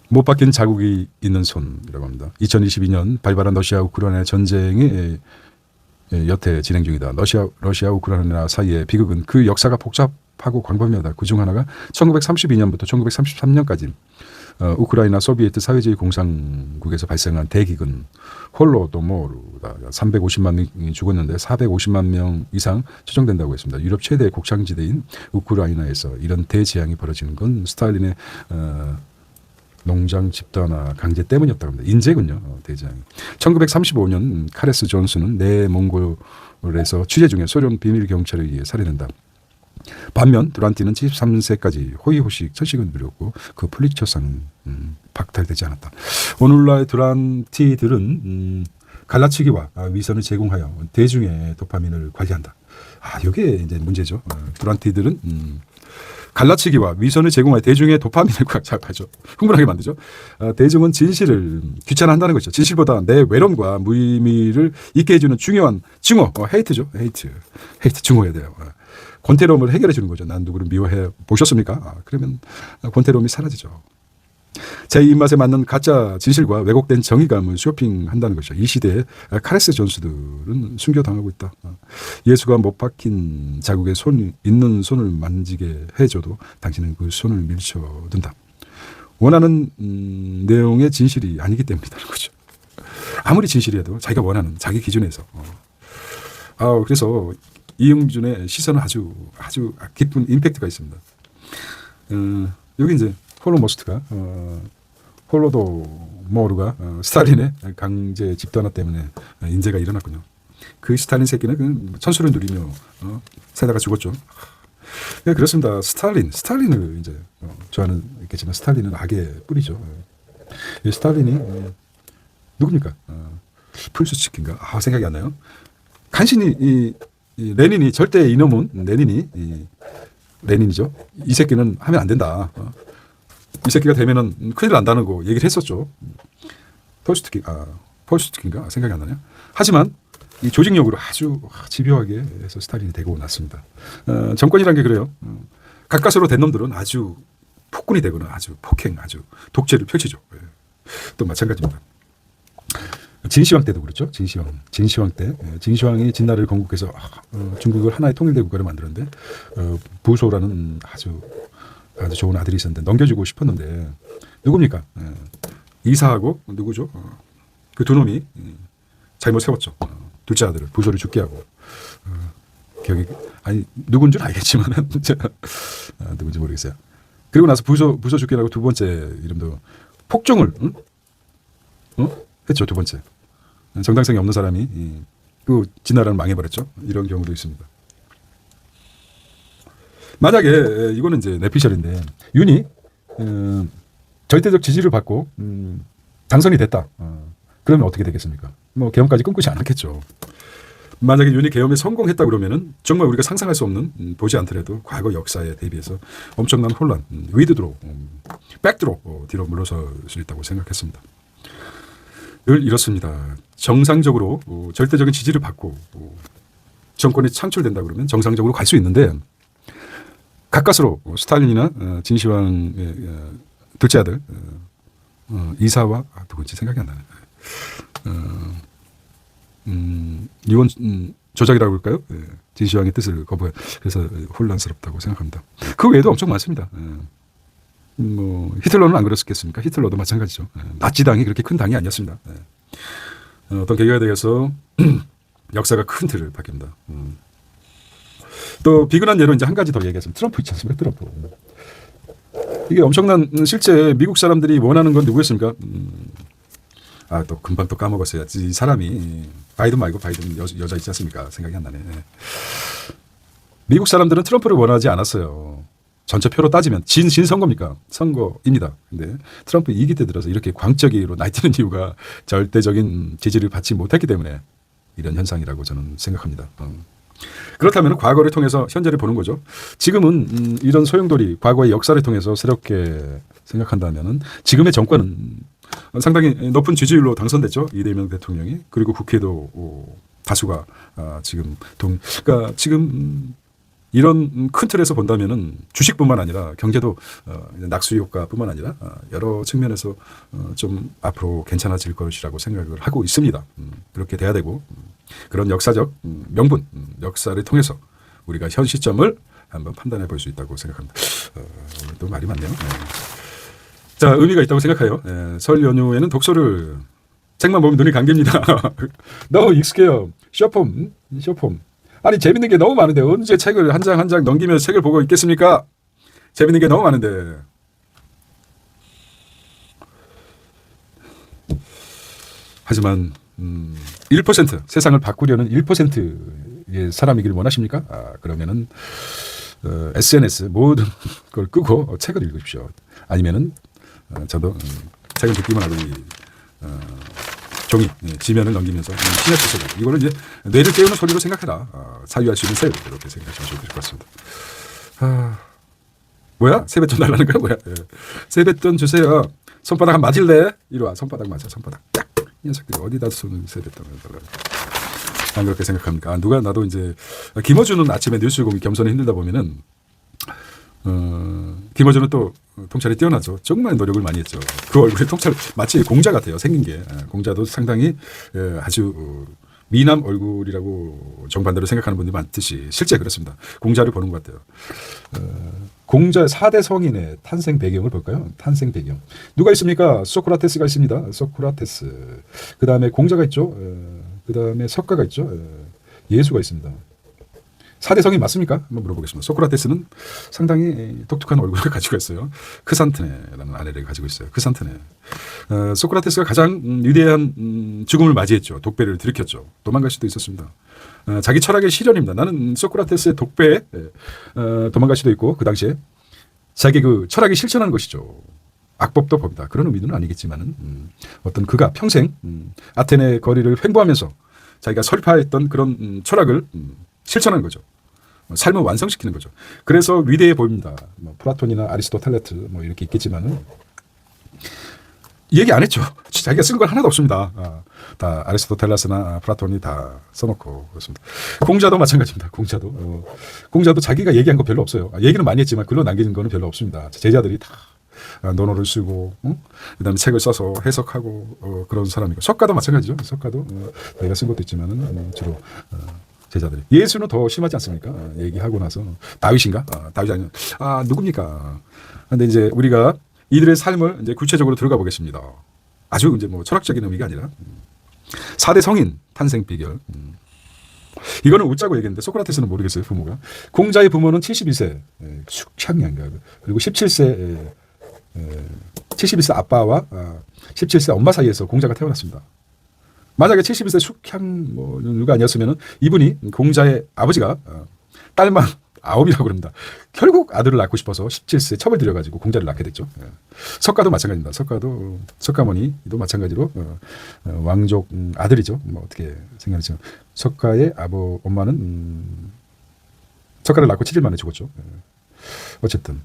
못 박힌 자국이 있는 손이라고 합니다. 2022년 발발한 러시아 우크라이나 전쟁이 여태 진행 중이다. 러시아 우크라이나 사이의 비극은 그 역사가 복잡하고 광범위하다. 그중 하나가 1932년부터 1933년까지 우크라이나 소비에트 사회주의 공산국에서 발생한 대기근 홀로도모르다. 350만 명이 죽었는데 450만 명 이상 추정된다고 했습니다. 유럽 최대 곡창지대인 우크라이나에서 이런 대재앙이 벌어지는 건 스탈린의 농장 집단화 강제 때문이었다고 합니다. 인재군요. 대재앙이. 1935년 카레스 존스는 내몽골에서 취재 중에 소련 비밀 경찰에 의해 살해된다. 반면 두란티는 73세까지 호의호식 천식을 누렸고 그 풀리처상 박탈되지 않았다. 오늘날 두란티들은 갈라치기와 위선을 제공하여 대중의 도파민을 관리한다. 이게 이제 문제죠. 두란티들은 갈라치기와 위선을 제공하여 대중의 도파민을 잡아죠. 흥분하게 만들죠. 대중은 진실을 귀찮아한다는 것이죠. 진실보다 내 외로움과 무의미를 잊게 해주는 중요한 증오, 헤이트죠. 헤이트 증오해야 돼요. 권태로움을 해결해 주는 거죠. 난 누구를 미워해 보셨습니까? 그러면 권태로움이 사라지죠. 제 입맛에 맞는 가짜 진실과 왜곡된 정의감을 쇼핑한다는 것이죠. 이 시대에 카레스 존스들은 순교당하고 있다. 예수가 못 박힌 자국에 있는 손을 만지게 해줘도 당신은 그 손을 밀쳐둔다. 원하는 내용의 진실이 아니기 때문이라는 거죠. 아무리 진실이어도 자기가 원하는 자기 기준에서. 그래서 이응준의 시선은 아주 깊은 임팩트가 있습니다. 여기 이제 홀로모스트가 홀로도모르가 스탈린의 강제 집단화 때문에 인재가 일어났군요. 그 스탈린 새끼는 그 천수를 누리며 살다가 죽었죠. 네, 그렇습니다. 스탈린을 이제 좋아하는 있겠지만 스탈린은 악의 뿌리죠. 이 스탈린이 누굽니까? 풀스츠키인가? 생각이 안 나요. 간신히 이 레닌이 절대 이놈은 레닌이죠. 이 새끼는 하면 안 된다. 이 새끼가 되면은 큰일 난다는 거 얘기를 했었죠. 폴스트킨가 생각이 안 나네요. 하지만 이 조직력으로 아주 집요하게 해서 스탈린이 되고 났습니다. 정권이란 게 그래요. 가까스로 된 놈들은 아주 폭군이 되거나 아주 폭행, 아주 독재를 펼치죠. 예. 또 마찬가지입니다. 진시황 때도 그렇죠. 진시황 때 진시황이 진나라를 건국해서 중국을 하나의 통일된 국가를 만들었는데 부소라는 아주 좋은 아들이 있었는데 넘겨주고 싶었는데 누굽니까? 이사하고 누구죠? 그 두 놈이 잘못 세웠죠. 둘째 아들을 부소를 죽게 하고 기억이 아니 누군 줄 알겠지만 누군지 모르겠어요. 그리고 나서 부소 죽게 하고 두 번째 이름도 폭정을 했죠. 두 번째 정당성이 없는 사람이 그 진나라를 망해버렸죠. 이런 경우도 있습니다. 만약에 이거는 이제 내피셜인데 윤이 절대적 지지를 받고 당선이 됐다. 그러면 어떻게 되겠습니까? 뭐 계엄까지 꿈꾸지 않았겠죠. 만약에 윤이 계엄에 성공했다 그러면은 정말 우리가 상상할 수 없는 보지 않더라도 과거 역사에 대비해서 엄청난 혼란, 위드드로, 백드로 뒤로 물러설 수 있다고 생각했습니다. 늘 이렇습니다. 정상적으로 절대적인 지지를 받고 정권이 창출된다 그러면 정상적으로 갈 수 있는데 가까스로 스탈린이나 진시황의 둘째 아들 이사와 누군지 생각이 안 나네. 이원 조작이라고 할까요? 진시황의 뜻을 거부해 그래서 혼란스럽다고 생각합니다. 그 외에도 엄청 많습니다. 뭐 히틀러는 안 그랬겠습니까? 히틀러도 마찬가지죠. 나치당이 그렇게 큰 당이 아니었습니다. 어떤 계기가 되어서 역사가 큰 틀을 바뀝니다. 또 비근한 예로 이제 한 가지 더 얘기하자면 트럼프 있지 않습니까? 트럼프. 이게 엄청난 실제 미국 사람들이 원하는 건 누구였습니까? 또 금방 또 까먹었어요. 이 사람이 바이든 말고 바이든 여자 있지 않습니까? 생각이 안 나네. 미국 사람들은 트럼프를 원하지 않았어요. 전체 표로 따지면 진 선거입니까? 선거입니다. 근데 트럼프 2기 때 들어서 이렇게 광적이로 날뛰는 이유가 절대적인 지지를 받지 못했기 때문에 이런 현상이라고 저는 생각합니다. 그렇다면 과거를 통해서 현재를 보는 거죠. 지금은 이런 소용돌이 과거의 역사를 통해서 새롭게 생각한다면 지금의 정권은 상당히 높은 지지율로 당선됐죠. 이재명 대통령이. 그리고 국회도 다수가 그러니까 지금 이런 큰 틀에서 본다면은 주식뿐만 아니라 경제도 낙수 효과뿐만 아니라 여러 측면에서 좀 앞으로 괜찮아질 것이라고 생각을 하고 있습니다. 그렇게 돼야 되고 그런 역사적 명분, 역사를 통해서 우리가 현 시점을 한번 판단해 볼 수 있다고 생각합니다. 또 말이 많네요. 자, 의미가 있다고 생각해요. 설 연휴에는 독서를 책만 보면 눈이 감깁니다. 너무 익숙해요. 쇼폼. 아니 재밌는 게 너무 많은데 언제 책을 한 장 한 장 넘기면서 책을 보고 있겠습니까? 재밌는 게 너무 많은데. 하지만 1% 세상을 바꾸려는 1%의 사람이길 원하십니까? 그러면은 SNS 모든 걸 끄고 책을 읽으십시오. 아니면은 저도 책을 듣기만 하고 종이 지면을 넘기면서 시냅시스 이거를 이제 뇌를 깨우는 소리로 생각해라. 사유할 수 있는 새우 이렇게 생각하시면 좋을 것 같습니다. 뭐야? 세뱃돈 달라는 거야? 뭐야? 세뱃돈 주세요. 손바닥 한 맞을래? 이리 와. 손바닥 맞아. 손바닥 딱. 이 녀석들이 어디다 쓰는 세뱃돈을 달라. 안 그렇게 생각합니까? 누가 나도 이제 김어준은 아침에 뉴스공이 겸손히 힘들다 보면은 김어준은 또 통찰이 뛰어나죠. 정말 노력을 많이 했죠. 그 얼굴에 통찰 마치 공자 같아요. 생긴 게. 공자도 상당히 아주 미남 얼굴이라고 정반대로 생각하는 분들이 많듯이 실제 그렇습니다. 공자를 보는 것 같아요. 공자 4대 성인의 탄생 배경을 볼까요? 탄생 배경. 누가 있습니까? 소크라테스가 있습니다. 소크라테스. 그 다음에 공자가 있죠. 그 다음에 석가가 있죠. 예수가 있습니다. 4대 성인 맞습니까? 한번 물어보겠습니다. 소크라테스는 상당히 독특한 얼굴을 가지고 있어요. 크산테네라는 아내를 가지고 있어요. 크산테네. 소크라테스가 가장 위대한 죽음을 맞이했죠. 독배를 들이켰죠. 도망갈 수도 있었습니다. 자기 철학의 실현입니다. 나는 소크라테스의 독배에 도망갈 수도 있고 그 당시에 자기 그 철학이 실천하는 것이죠. 악법도 법이다. 그런 의미는 아니겠지만은 어떤 그가 평생 아테네 거리를 횡보하면서 자기가 설파했던 그런 철학을 실천하는 거죠. 삶을 완성시키는 거죠. 그래서 위대해 보입니다. 뭐 플라톤이나 아리스토텔레스 뭐 이렇게 있겠지만은 얘기 안 했죠. 자기가 쓴 건 하나도 없습니다. 다 아리스토텔레스나 플라톤이 다 써놓고 그렇습니다. 공자도 마찬가지입니다. 공자도 자기가 얘기한 거 별로 없어요. 얘기는 많이 했지만 글로 남기는 거는 별로 없습니다. 제자들이 다 논어를 쓰고 그다음에 책을 써서 해석하고 그런 사람이고 석가도 마찬가지죠. 석가도 내가 쓴 것도 있지만은 주로 제자들이 예수는 더 심하지 않습니까? 얘기하고 나서 다윗인가? 다윗 아니면 누굽니까? 근데 이제 우리가 이들의 삶을 이제 구체적으로 들어가 보겠습니다. 아주 이제 뭐 철학적인 의미가 아니라 4대 성인 탄생 비결. 이거는 웃자고 얘기했는데 소크라테스는 모르겠어요. 부모가. 공자의 부모는 71세 숙향인가 그리고 17세 71세 아빠와 17세 엄마 사이에서 공자가 태어났습니다. 만약에 71세 숙향 뭐 누가 아니었으면 이분이 공자의 아버지가 딸만 9이라고 그럽니다. 결국 아들을 낳고 싶어서 17세 첩을 들여가지고 공자를 낳게 됐죠. 석가도 마찬가지입니다. 석가도 석가모니도 마찬가지로 왕족 아들이죠. 뭐 어떻게 생각하죠? 석가의 엄마는 석가를 낳고 7일 만에 죽었죠. 어쨌든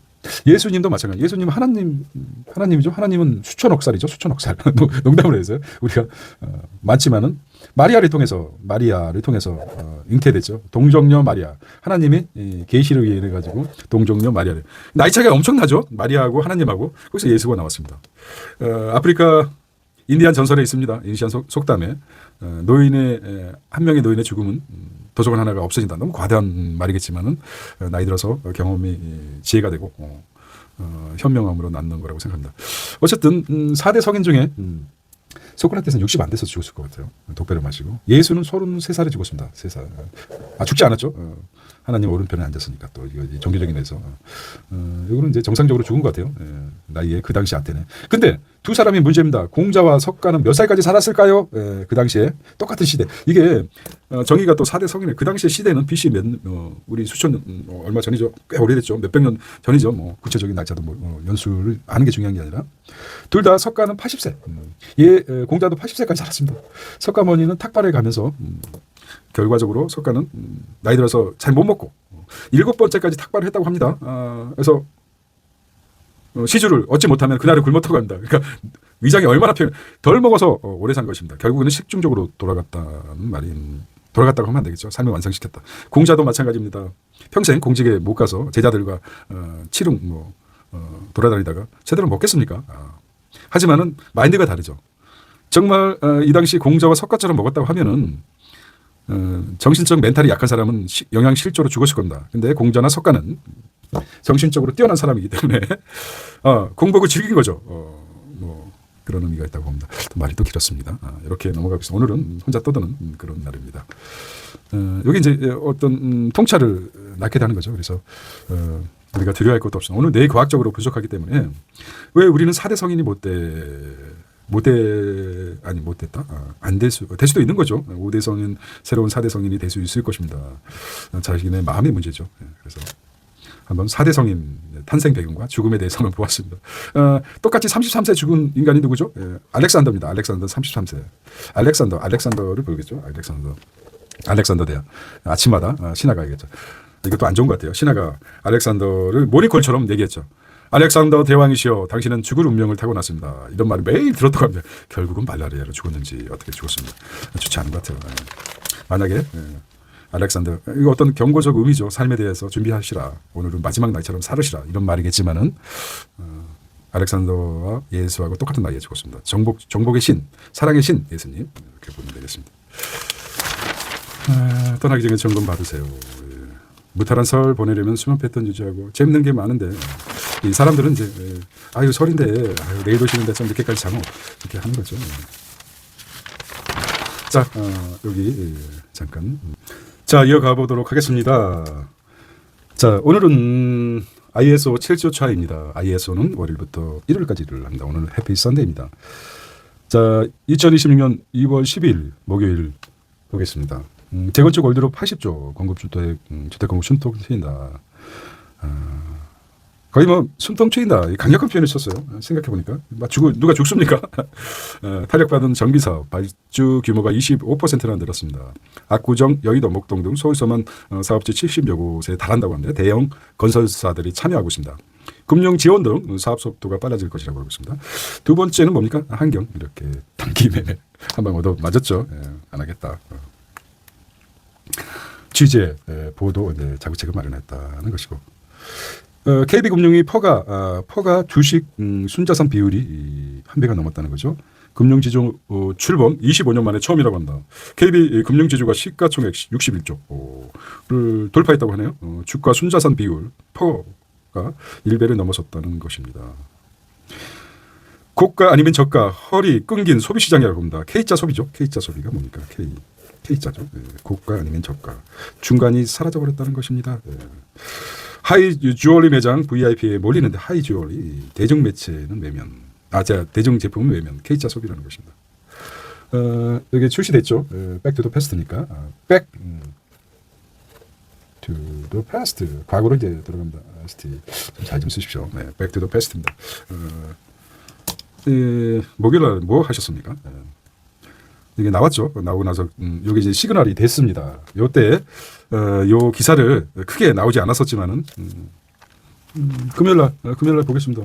예수님도 마찬가지. 예수님 하나님이죠. 하나님은 수천억살이죠. 수천억살. 농담을 해서요. 우리가 많지만은 마리아를 통해서 잉태됐죠. 동정녀 마리아. 하나님이 계시를 의해 가지고 동정녀 마리아를. 나이 차이가 엄청나죠. 마리아하고 하나님하고. 거기서 예수가 나왔습니다. 아프리카 인디안 전설에 있습니다. 인디안 속담에 한 명의 노인의 죽음은 도적은 하나가 없어진다. 너무 과대한 말이겠지만은 나이 들어서 경험이 지혜가 되고 현명함으로 낳는 거라고 생각합니다. 어쨌든 4대 성인 중에 소크라테스는 60 안 돼서 죽었을 것 같아요. 독배를 마시고. 예수는 33살에 죽었습니다. 3살. 죽지 않았죠. 하나님 오른편에 앉았으니까 또 이거 종교적인 데서. 이거는 이제 정상적으로 죽은 것 같아요. 나이에 그 당시 한테는. 근데 두 사람이 문제입니다. 공자와 석가는 몇 살까지 살았을까요? 그 당시에 똑같은 시대. 이게 정의가 또 4대 성인의 그 당시의 시대는 BC 우리 수천 얼마 전이죠. 꽤 오래됐죠. 몇백 년 전이죠. 뭐 구체적인 날짜도 연수를 아는 게 중요한 게 아니라 둘 다 석가는 80세. 공자도 80세까지 살았습니다. 석가모니는 탁발을 가면서 결과적으로 석가는 나이 들어서 잘 못 먹고 7번째까지 탁발을 했다고 합니다. 그래서 시주를 얻지 못하면 그날을 굶었다고 합니다. 그러니까 위장이 얼마나 덜 먹어서 오래 산 것입니다. 결국에는 식중독으로 돌아갔다고 하면 안 되겠죠. 삶을 완성시켰다. 공자도 마찬가지입니다. 평생 공직에 못 가서 제자들과 치릉 돌아다니다가 제대로 먹겠습니까? 하지만은 마인드가 다르죠. 정말 이 당시 공자와 석가처럼 먹었다고 하면은 정신적 멘탈이 약한 사람은 영양실조로 죽었을 겁니다. 근데 공자나 석가는 정신적으로 뛰어난 사람이기 때문에 공복을 즐긴 거죠. 그런 의미가 있다고 봅니다. 말이 또 길었습니다. 이렇게 넘어가겠습니다. 오늘은 혼자 떠드는 그런 날입니다. 여기 이제 어떤 통찰을 낳게 되는 거죠. 그래서 우리가 두려워할 것도 없습니다. 오늘 뇌과학적으로 분석하기 때문에 왜 우리는 4대 성인이 못됐다? 될 수도 있는 거죠. 5대 성인, 새로운 4대 성인이 될 수 있을 것입니다. 자신의 마음의 문제죠. 그래서 한번 4대 성인 탄생 배경과 죽음에 대해서 한번 보았습니다. 똑같이 33세 죽은 인간이 누구죠? 알렉산더입니다. 알렉산더 33세. 알렉산더를 보겠죠. 알렉산더 대야. 아침마다 신하가 얘기했죠. 이것도 안 좋은 것 같아요. 신하가 알렉산더를 모니콜처럼 얘기했죠. 알렉산더 대왕이시여, 당신은 죽을 운명을 타고났습니다. 이런 말을 매일 들었다고 합니다. 결국은 말라리아로 죽었는지 어떻게 죽었습니다. 좋지 않은 것 같아요. 만약에 알렉산더, 이거 어떤 경고적 의미죠. 삶에 대해서 준비하시라. 오늘은 마지막 날처럼 살으시라. 이런 말이겠지만은 알렉산더와 예수하고 똑같은 나이에 죽었습니다. 정복의 신, 사랑의 신 예수님, 이렇게 보면 되겠습니다. 떠나기 전에 점검 받으세요. 무탈한 설 보내려면 수면 패턴 유지하고 재밌는 게 많은데 이 사람들은 이제 설인데 내일 오시는데 좀 늦게까지 자고 이렇게 하는 거죠. 자, 여기 잠깐. 자, 이어가 보도록 하겠습니다. 자, 오늘은 ISO 7주 차입니다. ISO는 월요일부터 일요일까지 일을 합니다. 오늘은 해피 선데이입니다. 자, 2026년 2월 10일 목요일 보겠습니다. 재건축 월드로 80조 공급주택 주택공급 숨통 트인다. 거의 숨통 트인다. 강력한 표현을 썼어요. 생각해보니까. 누가 죽습니까? 탄력받은 정비사업 발주 규모가 25%나 늘었습니다. 압구정, 여의도, 목동 등 서울서만 사업지 70여 곳에 달한다고 하는데 대형 건설사들이 참여하고 있습니다. 금융 지원 등 사업 속도가 빨라질 것이라고 그러고 있습니다. 두 번째는 뭡니까? 한경. 이렇게 단김에 한 방 얻어 맞았죠. 안 하겠다. 취재, 보도, 자구책을 마련했다는 것이고. KB금융이 퍼가 주식 순자산 비율이 한 배가 넘었다는 거죠. 금융지주 출범 25년 만에 처음이라고 한다. KB금융지주가 시가총액 61조를 돌파했다고 하네요. 주가 순자산 비율 퍼가 1배를 넘어섰다는 것입니다. 고가 아니면 저가 허리 끊긴 소비시장이라고 합니다. K자 소비죠. K자 소비가 뭡니까? K자죠. 고가 아니면 저가. 중간이 사라져버렸다는 것입니다. 하이 주얼리 매장 VIP에 몰리는데 하이 주얼리 대중 매체는 외면. 대중 제품은 외면. K자 소비라는 것입니다. 여기 출시됐죠. 백투더 패스트니까. 백 투더 패스트. 과거로 이제 들어갑니다. 잘 좀 쓰십시오. 네, 백투더 패스트입니다. 목요일날 뭐 하셨습니까? 이게 나왔죠. 나오고 나서 여기 이제 시그널이 됐습니다. 요때 요 기사를 크게 나오지 않았었지만은 금요일날 보겠습니다.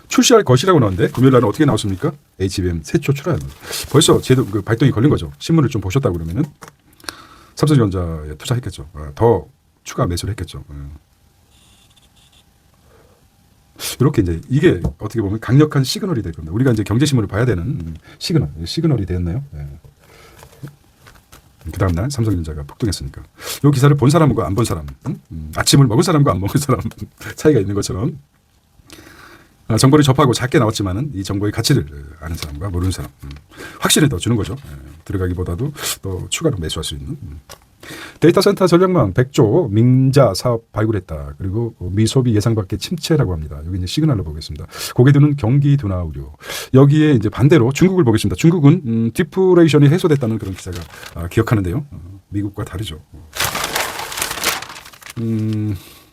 출시할 것이라고 나오는데 금요일날은 어떻게 나왔습니까? HBM 새초 출하연. 벌써 제도 그 발동이 걸린 거죠. 신문을 좀 보셨다 그러면은 삼성전자에 투자했겠죠. 더 추가 매수를 했겠죠. 이렇게 이제 이게 어떻게 보면 강력한 시그널이 될 겁니다. 우리가 이제 경제신문을 봐야 되는 시그널이 됐나요? 네. 그 다음날 삼성전자가 폭등했으니까. 이 기사를 본 사람과 안 본 사람, 아침을 먹은 사람과 안 먹은 사람 차이가 있는 것처럼 정보를 접하고 작게 나왔지만은 이 정보의 가치를 아는 사람과 모르는 사람 확신을 더 주는 거죠. 들어가기보다도 또 추가로 매수할 수 있는. 데이터 센터 전력망 100조 민자 사업 발굴했다. 그리고 미소비 예상 밖의 침체라고 합니다. 여기 이제 시그널로 보겠습니다. 고개 드는 경기 둔화 우려. 여기에 이제 반대로 중국을 보겠습니다. 중국은 디플레이션이 해소됐다는 그런 기사가 기억하는데요. 미국과 다르죠.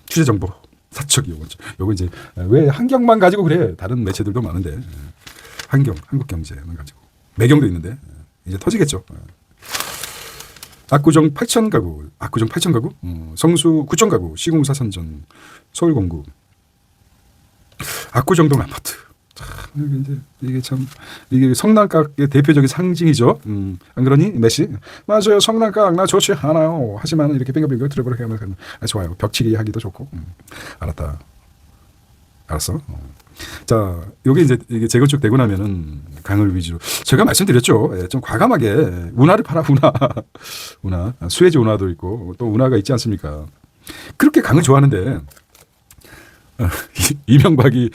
취재 정보 사척이 요거 이제 왜 한경만 가지고 그래? 다른 매체들도 많은데 한국 경제만 가지고 매경도 있는데 이제 터지겠죠. 압구정 8천 가구, 성수 9천 가구, 시공사 선전, 서울공구, 압구정동 아파트. 이게 성남각의 대표적인 상징이죠. 안 그러니 메시? 맞아요. 성남각 나 좋지 않아요. 하지만 이렇게 빙글빙글 들어보게 하면 좋아요. 벽치기 하기도 좋고. 알았어. 자, 여기 이제 이게 재건축 되고 나면은 강을 위주로 제가 말씀드렸죠. 좀 과감하게 운하를 팔아. 운하. 수혜지 운하도 있고 또 운하가 있지 않습니까? 그렇게 강을 좋아하는데 이명박이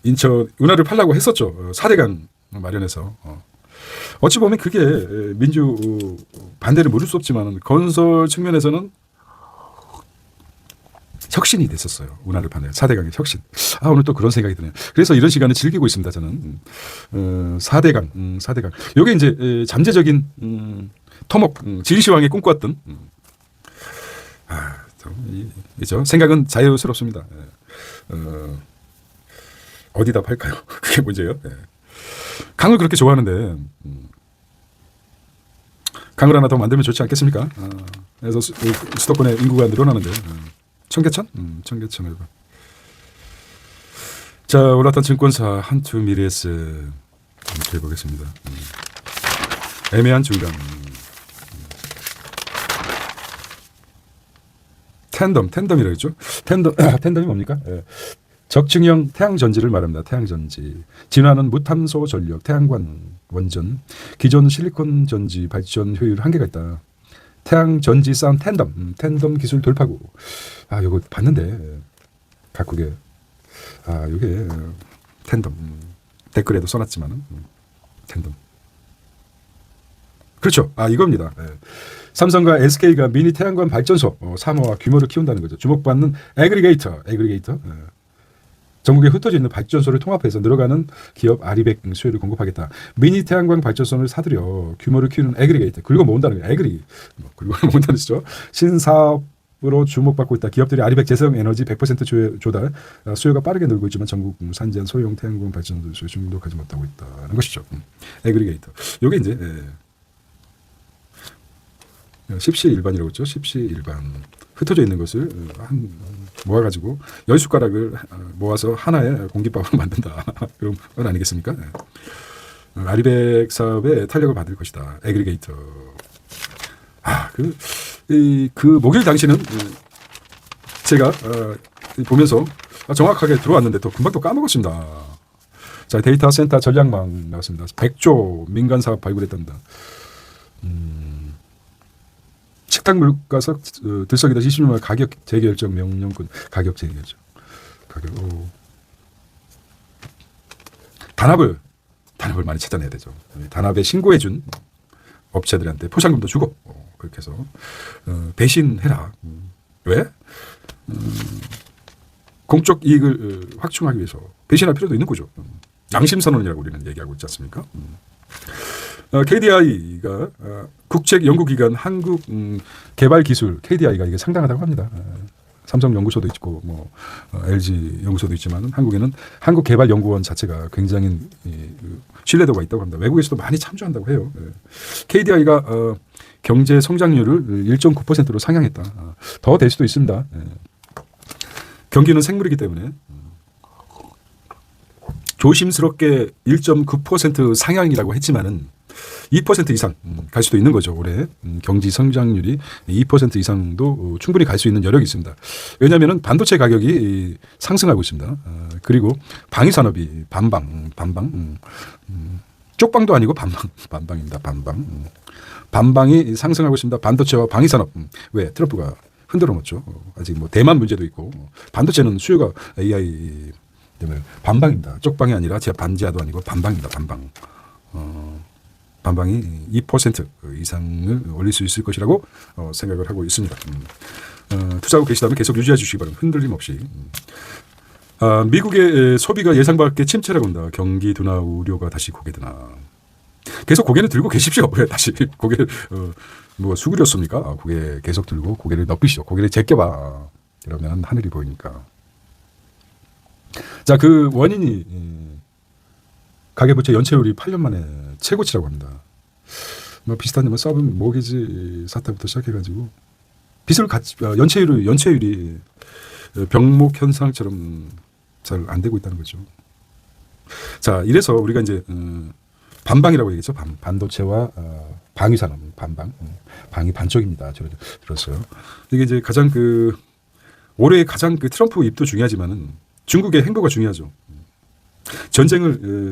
인천 운하를 팔려고 했었죠. 4대강 마련해서. 어찌 보면 그게 민주 반대를 모를 수 없지만 건설 측면에서는 혁신이 됐었어요. 운하를 파는 4대강의 혁신. 오늘 또 그런 생각이 드네요. 그래서 이런 시간을 즐기고 있습니다. 저는 4대강. 이게 이제 잠재적인 토목 진시황이 꿈꿔왔던 이죠. 생각은 자유스럽습니다. 어디다 팔까요? 그게 문제예요. 강을 그렇게 좋아하는데 강을 하나 더 만들면 좋지 않겠습니까? 그래서 수도권의 인구가 늘어나는데 청계천? 청계천을. 자, 올랐던 증권사 한투미래에스 해보겠습니다. 애매한 중간. 텐덤이라고 했죠. 텐덤이 뭡니까? 적층형 태양전지를 말합니다. 태양전지. 진화는 무탄소 전력, 태양광 원전, 기존 실리콘 전지 발전 효율 한계가 있다. 태양전지 싸운 텐덤 기술 돌파구. 요거 봤는데 각국에 요게 텐덤 댓글에도 써놨지만은 텐덤. 그렇죠. 이겁니다. 삼성과 SK가 미니 태양광 발전소 사모와 규모를 키운다는 거죠. 주목받는 애그리게이터. 전국에 흩어져 있는 발전소를 통합해서 늘어가는 기업 아리백 수요를 공급하겠다. 미니 태양광 발전소를 사들여 규모를 키우는 애그리게이터. 긁어 모은다는 거예요. 긁어 모은다는 거죠. 신사업으로 주목받고 있다. 기업들이 아리백 재생 에너지 100% 조달. 수요가 빠르게 늘고 있지만 전국 산지한 소형 태양광 발전소 중도 가지 못하고 있다는 것이죠. 애그리게이터. 이게 이제 십시일반이라고 했죠. 십시일반. 흩어져 있는 것을 모아가지고 10숟가락을 모아서 하나의 공깃밥을 만든다. 그런 건 아니겠습니까? 아리백 사업에 탄력을 받을 것이다. 애그리게이터. 그 목요일 당시는 제가 보면서 정확하게 들어왔는데 또 금방 또 까먹었습니다. 자, 데이터 센터 전략망 나왔습니다. 100조 민간 사업 발굴했답니다. 식탁 물가석 들썩이다 20년만 가격 재결정 명령권 가격 재결정 가격 단합을 많이 찾아내야 되죠. 단합에 신고해준 업체들한테 포상금도 주고 그렇게 해서 배신해라. 왜? 공적 이익을 확충하기 위해서 배신할 필요도 있는 거죠. 양심선언이라고 우리는 얘기하고 있지 않습니까? KDI가 국책연구기관 한국개발기술 KDI가 이게 상당하다고 합니다. 삼성 연구소도 있고 뭐 LG 연구소도 있지만 한국에는 한국개발연구원 자체가 굉장히 신뢰도가 있다고 합니다. 외국에서도 많이 참조한다고 해요. KDI가 경제 성장률을 1.9%로 상향했다. 더 될 수도 있습니다. 경기는 생물이기 때문에 조심스럽게 1.9% 상향이라고 했지만은 2% 이상 갈 수도 있는 거죠. 올해 경제 성장률이 2% 이상도 충분히 갈 수 있는 여력이 있습니다. 왜냐하면 반도체 가격이 상승하고 있습니다. 그리고 방위산업이 반방 쪽방도 아니고 반방입니다. 반방이 상승하고 있습니다. 반도체와 방위산업. 왜? 트럼프가 흔들어 놓죠. 아직 뭐 대만 문제도 있고 반도체는 수요가 AI 때문에 반방입니다. 쪽방이 아니라 반지하도 아니고 반방입니다. 반방이 2% 이상을 올릴 수 있을 것이라고 생각을 하고 있습니다. 투자하고 계시다면 계속 유지해 주시기 바랍니다. 흔들림 없이. 미국의 소비가 예상 밖의 침체라고 한다. 경기 둔화 우려가 다시 고개 드나. 계속 고개는 들고 계십시오. 왜 다시 고개를 뭐 수그렸습니까? 고개 계속 들고 고개를 넘기시오. 고개를 제껴봐. 그러면 하늘이 보이니까. 자, 그 원인이 가계부채 연체율이 8년 만에 최고치라고 합니다. 뭐 비슷한 뭐 서브 모기지 사태부터 시작해가지고 빚을 연체율이 병목 현상처럼 잘 안 되고 있다는 거죠. 자, 이래서 우리가 이제 반방이라고 얘기했죠. 반도체와 방위산업 방위 반쪽입니다. 들었어요. 이게 이제 가장 올해 가장 트럼프 입도 중요하지만은 중국의 행보가 중요하죠.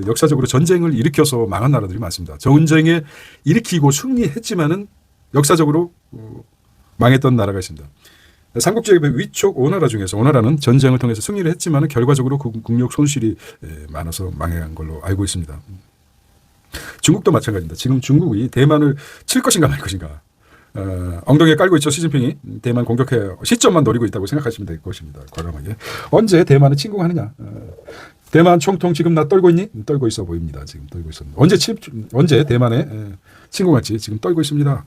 역사적으로 전쟁을 일으켜서 망한 나라들이 많습니다. 전쟁에 일으키고 승리했지만은 역사적으로 망했던 나라가 있습니다. 삼국지의 위촉 5나라 중에서 5나라는 전쟁을 통해서 승리를 했지만은 결과적으로 국력 손실이 많아서 망한 걸로 알고 있습니다. 중국도 마찬가지입니다. 지금 중국이 대만을 칠 것인가 말 것인가. 엉덩이에 깔고 있죠. 시진핑이 대만 공격해 시점만 노리고 있다고 생각하시면 될 것입니다. 과감하게. 언제 대만을 침공하느냐. 대만 총통 지금 나 떨고 있니? 떨고 있어 보입니다. 지금 떨고 있습니다. 언제 대만에 침공할지 지금 떨고 있습니다.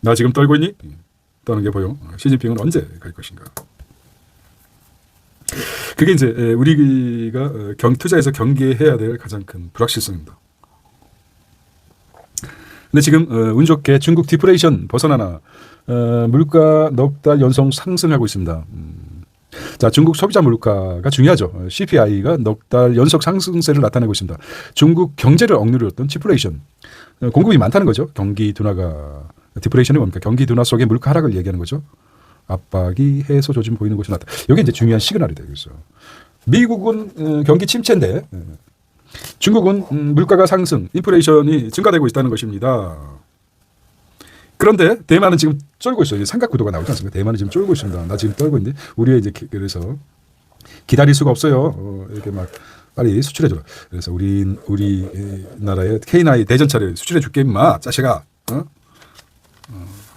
나 지금 떨고 있니? 떠는 게 보여. 시진핑은 언제 갈 것인가. 그게 이제 우리가 투자에서 경계해야 될 가장 큰 불확실성입니다. 근데 지금 운 좋게 중국 디플레이션 벗어나나 물가 넉 달 연속 상승하고 있습니다. 자, 중국 소비자 물가가 중요하죠. CPI가 넉 달 연속 상승세를 나타내고 있습니다. 중국 경제를 억누르었던 디플레이션. 공급이 많다는 거죠. 경기 둔화가 디플레이션이 뭡니까? 경기 둔화 속에 물가 하락을 얘기하는 거죠. 압박이 해소 조짐 보이는 곳이 나타. 여기 이제 중요한 시그널이 되겠어요. 미국은 경기 침체인데 중국은 물가가 상승, 인플레이션이 증가되고 있다는 것입니다. 그런데 대만은 지금 쫄고 있어요. 삼각구도가 나오지 않습니까? 대만은 지금 쫄고 있습니다. 나 지금 떨고 있는데 우리가 이제 그래서 기다릴 수가 없어요. 이렇게 막 빨리 수출해줘. 그래서 우리 나라의 K9 대전차를 수출해줄게 임마 짜식아.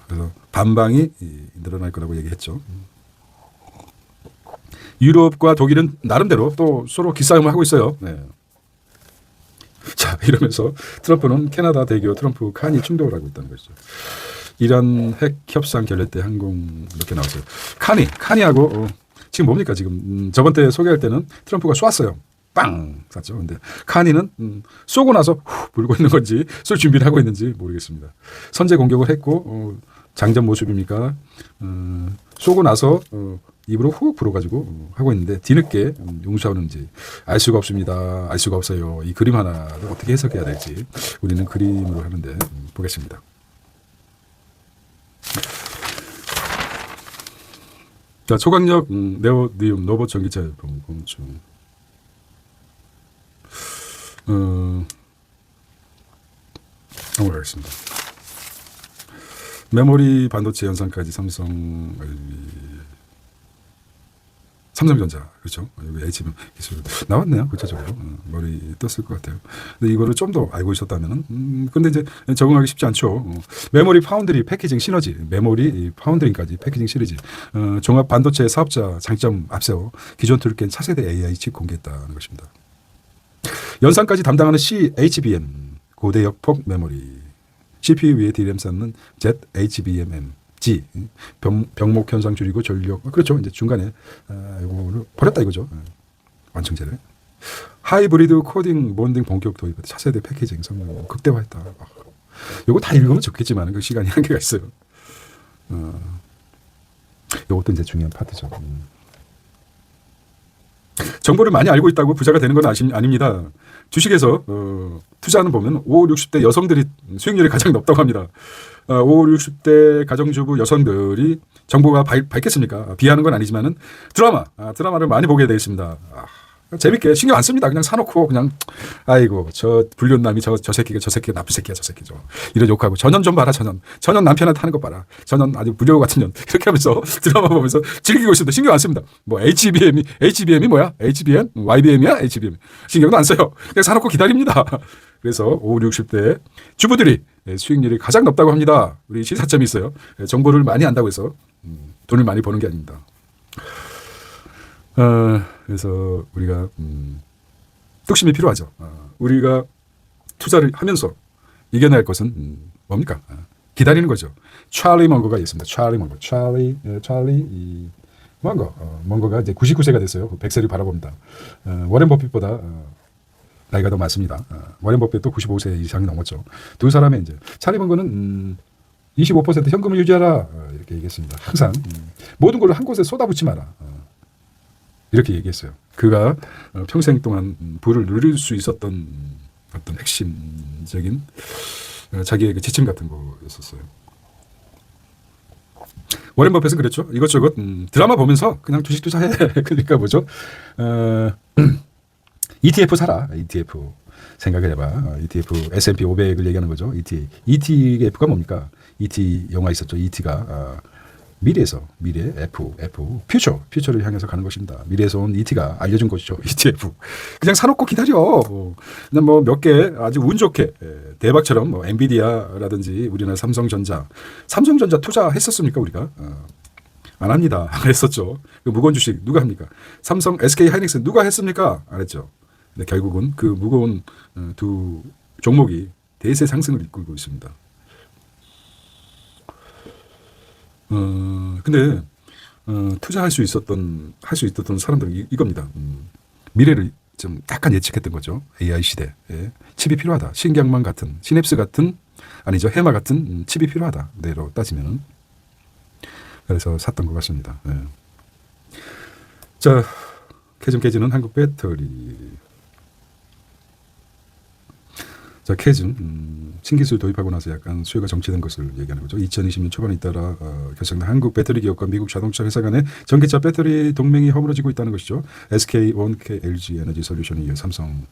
그래서 반방이 늘어날 거라고 얘기했죠. 유럽과 독일은 나름대로 또 서로 기싸움을 하고 있어요. 네. 자, 이러면서 트럼프는 캐나다 대교 트럼프 칸이 충돌을 하고 있다는 것이죠. 이란 핵 협상 결례 때 항공 이렇게 나왔어요. 칸이하고 지금 뭡니까? 지금 저번 때 소개할 때는 트럼프가 쐈어요. 빵 쐈죠. 근데 칸이는 쏘고 나서 불고 있는 건지 쏠 준비를 하고 있는지 모르겠습니다. 선제 공격을 했고 장전 모습입니까? 쏘고 나서 입으로 훅 불어가지고 하고 있는데 뒤늦게 용서하는지 알 수가 없습니다. 알 수가 없어요. 이 그림 하나를 어떻게 해석해야 될지 우리는 그림으로 하는데 보겠습니다. 자, 초강력 네오디움 로봇 전기차 공중. 넘어가겠습니다. 메모리 반도체 연산까지 삼성전자 그렇죠. 여기 HBM 기술 나왔네요. 구체적으로 머리 떴을 것 같아요. 근데 이거를 좀 더 알고 있었다면은 근데 이제 적응하기 쉽지 않죠. 메모리 파운드리 패키징 시너지, 메모리 파운드링까지 패키징 시리즈, 종합 반도체 사업자 장점 앞세워 기존 툴을 깬 차세대 AI 칩 공개했다는 것입니다. 연산까지 담당하는 CHBM 고대역 폭 메모리, CPU 위에 DRAM 쌓는 ZHBM G, 병목 현상 줄이고 전력, 그렇죠. 이제 중간에 이거를 버렸다 이거죠. 완충제를. 하이브리드 코딩 몬딩 본격 도입, 차세대 패키징 성능 극대화했다. 이거 다 읽으면 좋겠지만 그 시간이 한계가 있어요. 이것도 이제 중요한 파트죠. 정보를 많이 알고 있다고 부자가 되는 건 아닙니다. 주식에서 투자하는 보면 5, 60대 여성들이 수익률이 가장 높다고 합니다. 5, 60대 가정주부 여성들이 정보가 밝겠습니까? 비하는 건 아니지만은 드라마를 많이 보게 되어 있습니다. 재밌게 신경 안 씁니다. 그냥 사놓고 그냥 아이고 저 불륜남이 저 새끼가 나쁜 새끼야 저 새끼죠. 이런 욕하고 전현 좀 봐라 전현 남편한테 하는 거 봐라. 전현 아주 무료 같은 년 이렇게 하면서 드라마 보면서 즐기고 있습니다. 신경 안 씁니다. 뭐 HBM이 뭐야? HBM? YBM이야? HBM 신경도 안 써요. 그냥 사놓고 기다립니다. 그래서 5, 60대 주부들이 수익률이 가장 높다고 합니다. 우리 시사점이 있어요. 정보를 많이 안다고 해서 돈을 많이 버는 게 아닙니다. 그래서 우리가 뚝심이 필요하죠. 우리가 투자를 하면서 이겨낼 것은 뭡니까? 기다리는 거죠. 찰리 먼거가 있습니다. 먼거가 이제 99세가 됐어요. 100세를 바라봅니다. 워렌 버핏보다 나이가 더 많습니다. 워렌 버핏도 95세 이상이 넘었죠. 두 사람의 이제 찰리 먼거는 25% 현금을 유지하라 이렇게 얘기했습니다. 항상 모든 걸 한 곳에 쏟아붓지 마라. 이렇게 얘기했어요. 그가 평생 동안 부를 누릴 수 있었던 어떤 핵심적인 자기의 그 지침 같은 거였었어요. 워렌 버핏은 그랬죠. 이것저것 드라마 보면서 그냥 주식 투자해. 그러니까 뭐죠? ETF 사라. ETF 생각을 해봐. ETF S&P 500을 얘기하는 거죠. ETF가 뭡니까? ET 영화 있었죠. ET가 미래 퓨처를 향해서 가는 것입니다. 미래에서 온 ET가 알려준 것이죠. ETF. 그냥 사놓고 기다려. 그냥 뭐 몇 개 아주 운 좋게 대박처럼 뭐 엔비디아라든지 우리나라 삼성전자 투자했었습니까 우리가? 안 합니다. 안 했었죠. 그 무거운 주식 누가 합니까? 삼성, SK 하이닉스 누가 했습니까? 안 했죠. 근데 결국은 그 무거운 두 종목이 대세 상승을 이끌고 있습니다. 근데 투자할 수 있었던 사람들은 이겁니다. 미래를 좀 약간 예측했던 거죠. AI 시대에 칩이 필요하다. 신경망 같은, 시냅스 같은, 아니죠, 해마 같은 칩이 필요하다. 내로 따지면. 그래서 샀던 것 같습니다. 자, 캐즘 깨지는 한국 배터리. 자, 캐즘 신기술 도입하고 나서 약간 수요가 정체된 것을 얘기하는 거죠. 2020년 초반에 잇따라 결성된 한국 배터리 기업과 미국 자동차 회사 간의 전기차 배터리 동맹이 허물어지고 있다는 것이죠. SK, 원K, LG 에너지 솔루션이 이어 삼성.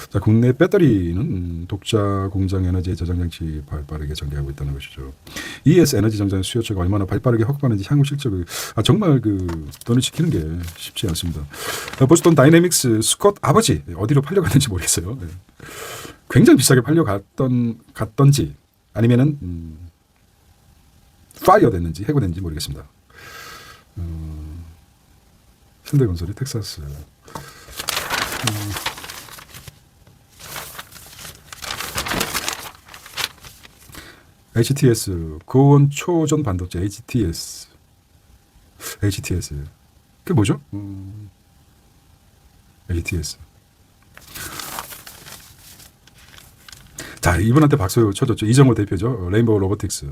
자, 국내 배터리는 독자 공장 에너지 저장 장치 발빠르게 전개하고 있다는 것이죠. ES 에너지 정장 수요처가 얼마나 발빠르게 확보하는지 향후 실적을 정말 그 돈을 지키는 게 쉽지 않습니다. 보스턴 다이내믹스 스콧 아버지 어디로 팔려갔는지 모르겠어요. 굉장히 비싸게 갔던지 아니면은 파이어 됐는지 해고됐는지 모르겠습니다. 현대건설이 텍사스. HTS 고온 초전 반도체 HTS 그게 뭐죠? HTS. 자, 이분한테 박수 쳐줬죠. 이정호 대표죠. 레인보우 로보틱스.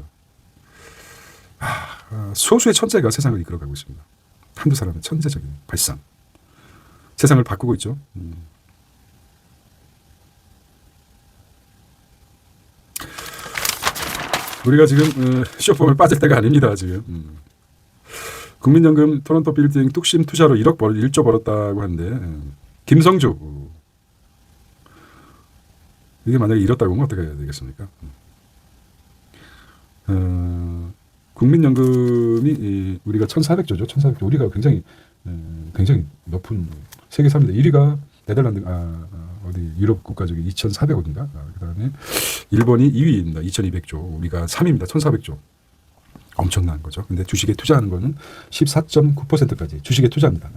소수의 천재가 세상을 이끌어가고 있습니다. 한두 사람의 천재적인 발상. 세상을 바꾸고 있죠. 우리가 지금 쇼폼을 빠질 때가 아닙니다. 지금. 국민연금 토론토 빌딩 뚝심 투자로 1조 벌었다고 하는데 김성주 이게 만약에 이렇다고 하면 어떻게 해야 되겠습니까? 국민연금이 우리가 1,400조죠. 1,400조. 우리가 굉장히 높은 세계 3위인데 1위가 네덜란드 어디 유럽 국가 중에 2,400억인가? 그다음에 일본이 2위입니다. 2,200조. 우리가 3위입니다. 1,400조. 엄청난 거죠. 근데 주식에 투자하는 거는 14.9%까지 주식에 투자합니다.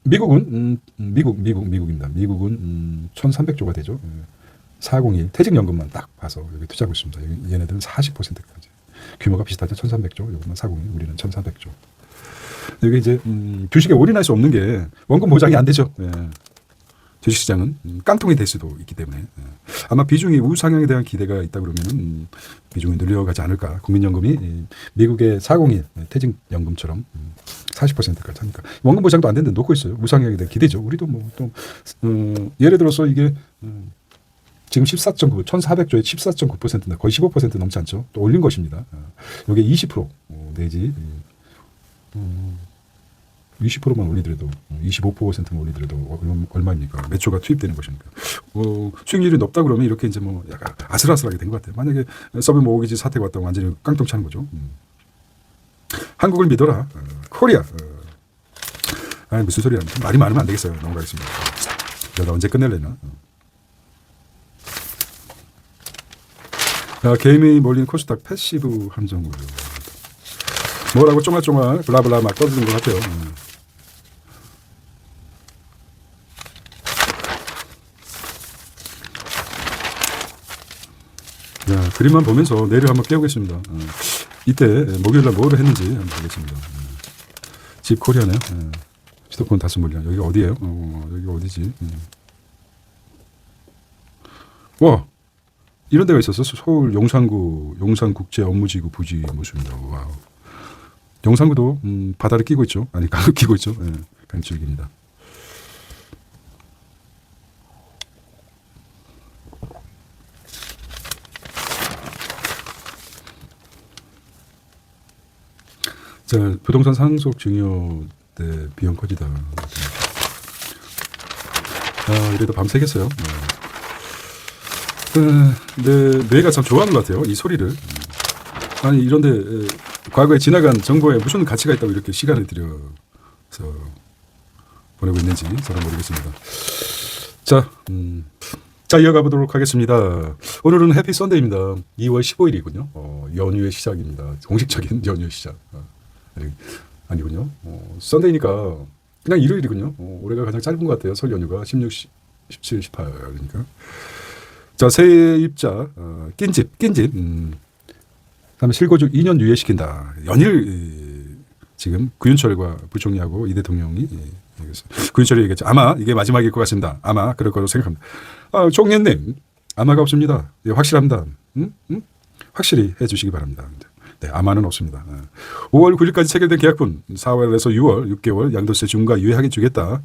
미국은 미국입니다. 미국은 1,300조가 되죠. 401 퇴직연금만 딱 봐서 여기 투자하고 있습니다. 얘네들은 40%까지 규모가 비슷하죠. 1,300조. 이것만 401 우리는 1,400조. 여기 이제 주식에 올인할 수 없는 게 원금 보장이 안 되죠. 주식시장은 깡통이 될 수도 있기 때문에 아마 비중이 우상향에 대한 기대가 있다 그러면은 비중이 늘려가지 않을까. 국민연금이 미국의 401 퇴직연금처럼 40%까지 하니까 원금 보장도 안 되는데 놓고 있어요. 우상향에 대한 기대죠. 우리도 뭐 또 예를 들어서 이게 지금 14.9, 1,400조에 14.9%인데 거의 15% 넘지 않죠. 또 올린 것입니다. 이게 20% 내지 20%만 올리더라도 25%만 올리더라도 얼마입니까? 몇 조가 투입되는 것입니까? 수익률이 높다 그러면 이렇게 이제 뭐 약간 아슬아슬하게 된 것 같아요. 만약에 서브 모기지 사태가 왔다고 완전히 깡통 차는 거죠. 한국을 믿어라. 코리아. 무슨 소리야. 말이 많으면 안 되겠어요. 넘어가겠습니다. 내가 언제 끝낼래나. 개미 몰린 코스닥 패시브 함정으로. 뭐라고 쫑알쫑알 블라블라 막 떠드는 것 같아요. 자, 그림만 보면서 내일 한번 깨우겠습니다. 이때 목요일날 뭐를 했는지 한번 보겠습니다. 집 코리아네요. 수도권 다스몰리아. 여기가 어디예요? 여기가 어디지? 와, 이런 데가 있었어. 서울 용산구 용산국제업무지구 부지 모습입니다. 와우. 용산구도 바다를 끼고 있죠. 아니 강을 끼고 있죠. 강줄기입니다. 자, 부동산 상속 증여 때 비용 커지다. 이래도 밤새겠어요. 내 뇌가 참 좋아하는 것 같아요. 이 소리를. 아니 이런데 과거에 지나간 정보에 무슨 가치가 있다고 이렇게 시간을 들여서 보내고 있는지 저는 모르겠습니다. 자, 이어가 보도록 하겠습니다. 오늘은 해피 선데이입니다. 2월 15일이군요. 연휴의 시작입니다. 공식적인 연휴의 시작. 아니군요. 선데이니까 그냥 일요일이군요. 올해가 가장 짧은 것 같아요. 설 연휴가 16, 17, 18이니까. 자, 세입자 낀집. 그다음에 실거주 2년 유예시킨다. 연일 지금 구윤철과 부총리하고 이 대통령이 구윤철이 얘기했죠. 아마 이게 마지막일 것 같습니다. 아마 그럴 거로 생각합니다. 총리님 아마가 없습니다. 확실합니다. 확실히 해주시기 바랍니다. 네, 아마는 없습니다. 5월 9일까지 체결된 계약분 4월에서 6월 6개월 양도세 중과 유예하게 주겠다.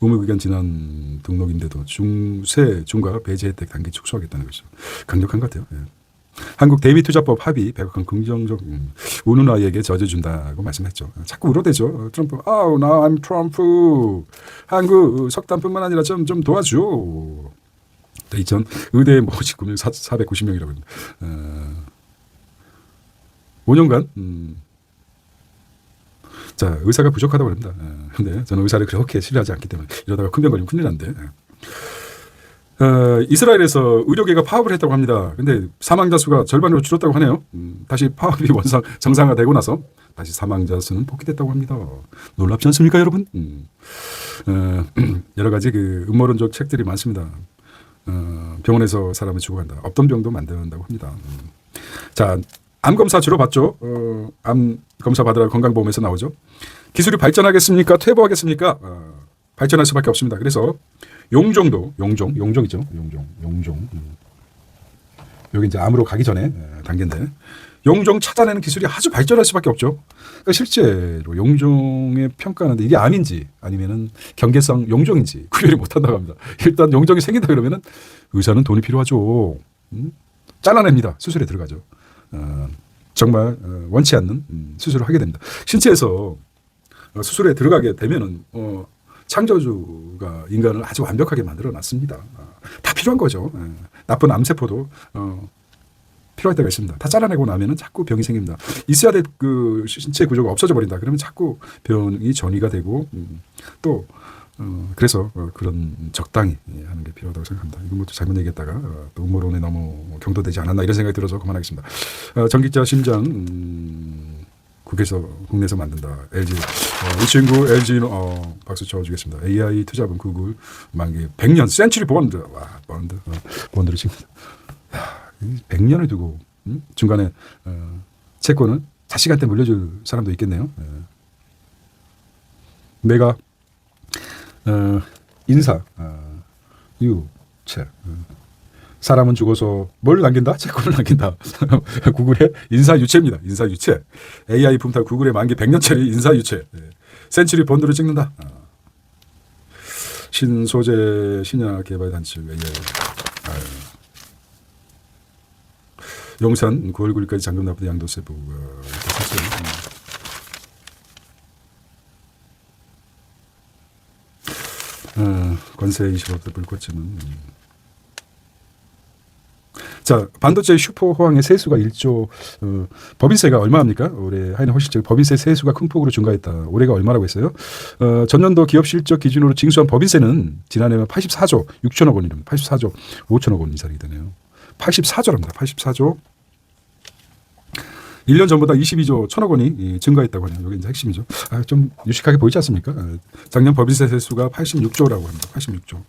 의무기간 지난 등록인데도 중세 중과 배제 혜택 단기 축소하겠다는 것이죠. 강력한 것 같아요. 한국 대미투자법 합의 백악관 긍정적 운운아이에게 저져준다고 말씀했죠. 자꾸 울어대죠. 트럼프. 나 I'm 트럼프. 한국 석탄뿐만 아니라 좀 도와줘. 2000 의대 모집 금액 490명이라고 합니다. 5년간 자, 의사가 부족하다고 합니다. 근데 저는 의사를 그렇게 신뢰하지 않기 때문에 이러다가 큰 병 걸리면 큰일 난데. 이스라엘에서 의료계가 파업을 했다고 합니다. 근데 사망자 수가 절반으로 줄었다고 하네요. 다시 파업이 정상화되고 나서 다시 사망자 수는 복귀됐다고 합니다. 놀랍지 않습니까, 여러분? 여러 가지 음모론적 책들이 많습니다. 병원에서 사람이 죽어간다. 없던 병도 만든다고 합니다. 자, 암 검사 주로 받죠. 암 검사 받으라 건강보험에서 나오죠. 기술이 발전하겠습니까? 퇴보하겠습니까? 발전할 수밖에 없습니다. 그래서 용종이죠. 용종. 여기 이제 암으로 가기 전에 단계인데 용종 찾아내는 기술이 아주 발전할 수밖에 없죠. 그러니까 실제로 용종의 평가하는데 이게 암인지 아니면은 경계성 용종인지 구별이 못한다고 합니다. 일단 용종이 생긴다 그러면은 의사는 돈이 필요하죠. 잘라냅니다. 수술에 들어가죠. 정말 원치 않는 수술을 하게 됩니다. 신체에서 수술에 들어가게 되면은 창조주가 인간을 아주 완벽하게 만들어 놨습니다. 다 필요한 거죠. 나쁜 암세포도 필요할 때가 있습니다. 다 잘라내고 나면은 자꾸 병이 생깁니다. 있어야 될 그 신체 구조가 없어져 버린다. 그러면 자꾸 병이 전이가 되고 또 그래서 그런 적당히 하는 게 필요하다고 생각합니다. 이건 뭐 잘못 얘기했다가 또 음모론에 너무 경도되지 않았나 이런 생각이 들어서 그만하겠습니다. 전기자 심장 국내에서 만든다. LG 이 친구 LG는 박수 쳐주겠습니다. AI 투자분 구글 만기 100년 센츄리 본드 본드를 지금 100년을 두고 중간에 채권을 자식한테 물려줄 사람도 있겠네요. 내가 인사 유채 사람은 죽어서 뭘 남긴다? 채권을 남긴다. 구글의 인사유채입니다. 인사유채. AI 품탈 구글의 만기 100년짜리 인사유채. 센츄리 본드를 찍는다. 신소재 신약 개발 단체 AI. 용산 9월 9일까지 잔금 납부된 양도세 부가 관세 25% 불꽃지는 자 반도체 슈퍼 호황의 세수가 1조 법인세가 얼마입니까? 올해 하이는 훨씬 법인세 세수가 큰 폭으로 증가했다. 올해가 얼마라고 했어요? 전년도 기업 실적 기준으로 징수한 법인세는 지난해면 84조 6천억 원이랍니다. 84조 5천억 원 이상이 되네요. 84조랍니다. 84조. 1년 전보다 22조 1천억 원이 증가했다고 하네요. 이게 이제 핵심이죠. 좀 유식하게 보이지 않습니까? 작년 법인세 세수가 86조라고 합니다. 86조.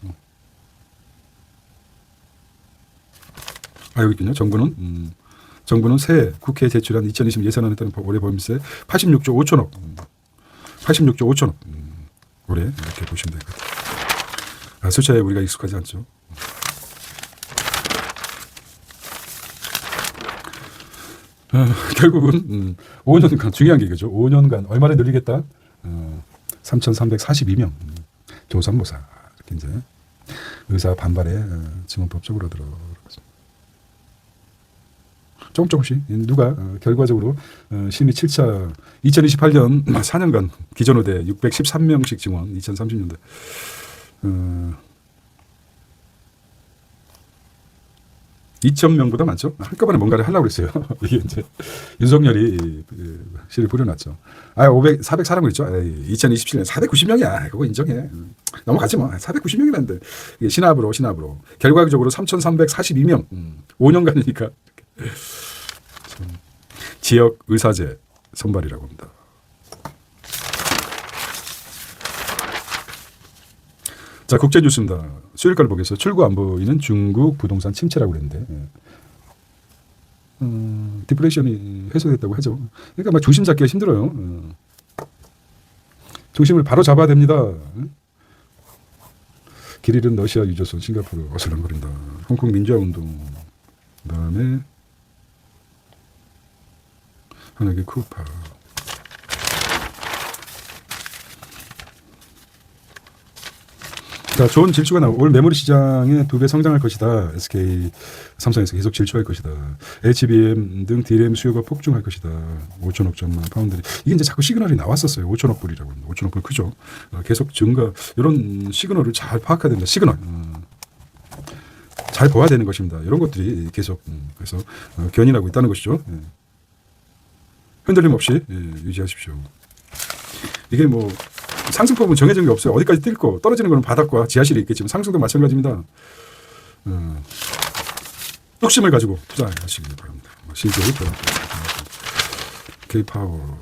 여기 있군요. 정부는 새해 국회에 제출한 2020 예산안에 따른 올해 법인세 86조 5천억. 86조 5천억. 올해 이렇게 보시면 될 것 같아요. 숫자에 우리가 익숙하지 않죠. 결국은 5년간 중요한 게 이거죠. 5년간 얼마나 늘리겠다? 3,342명 조선모사 이렇게 이제 의사 반발에 증언법적으로 들어갔습니다. 조금씩 누가 결과적으로 심의 7차 2028년 4년간 기존의대 613명씩 증원 2030년대 2,000명보다 많죠. 한꺼번에 뭔가를 하려고 그랬어요. 이게 이제 윤석열이 실을 부려놨죠. 404라고 그랬죠. 2027년 490명이야. 그거 인정해. 넘어가지 뭐. 490명이라는데 신압으로. 결과적으로 3,342명. 5년간이니까. 지역 의사제 선발이라고 합니다. 자, 국제 뉴스입니다. 수요일까지 보겠어요. 출구 안 보이는 중국 부동산 침체라고 그랬는데, 디프레션이 해소됐다고 하죠. 그러니까 막 중심 잡기가 힘들어요. 중심을 바로 잡아야 됩니다. 길 잃은 러시아 유조선 싱가포르 어슬렁거린다. 홍콩 민주화운동, 그다음에 한국의 쿠파. 자, 좋은 질주가 나오고 올 메모리 시장에 2배 성장할 것이다. SK 삼성에서 계속 질주할 것이다. HBM 등 DRAM 수요가 폭증할 것이다. 5천억 전만 파운드리. 이게 이제 자꾸 시그널이 나왔었어요. 5천억 불이라고 합니다. 5천억 불 크죠. 계속 증가. 이런 시그널을 잘 파악해야 됩니다. 시그널. 잘 봐야 되는 것입니다. 이런 것들이 계속 그래서 견인하고 있다는 것이죠. 흔들림 없이 유지하십시오. 이게 뭐 상승폭은 정해진 게 없어요. 어디까지 뛸 거. 떨어지는 거는 바닥과 지하실이 있겠지만 상승도 마찬가지입니다. 욕심을 가지고 투자하시기 바랍니다. CJ K파워.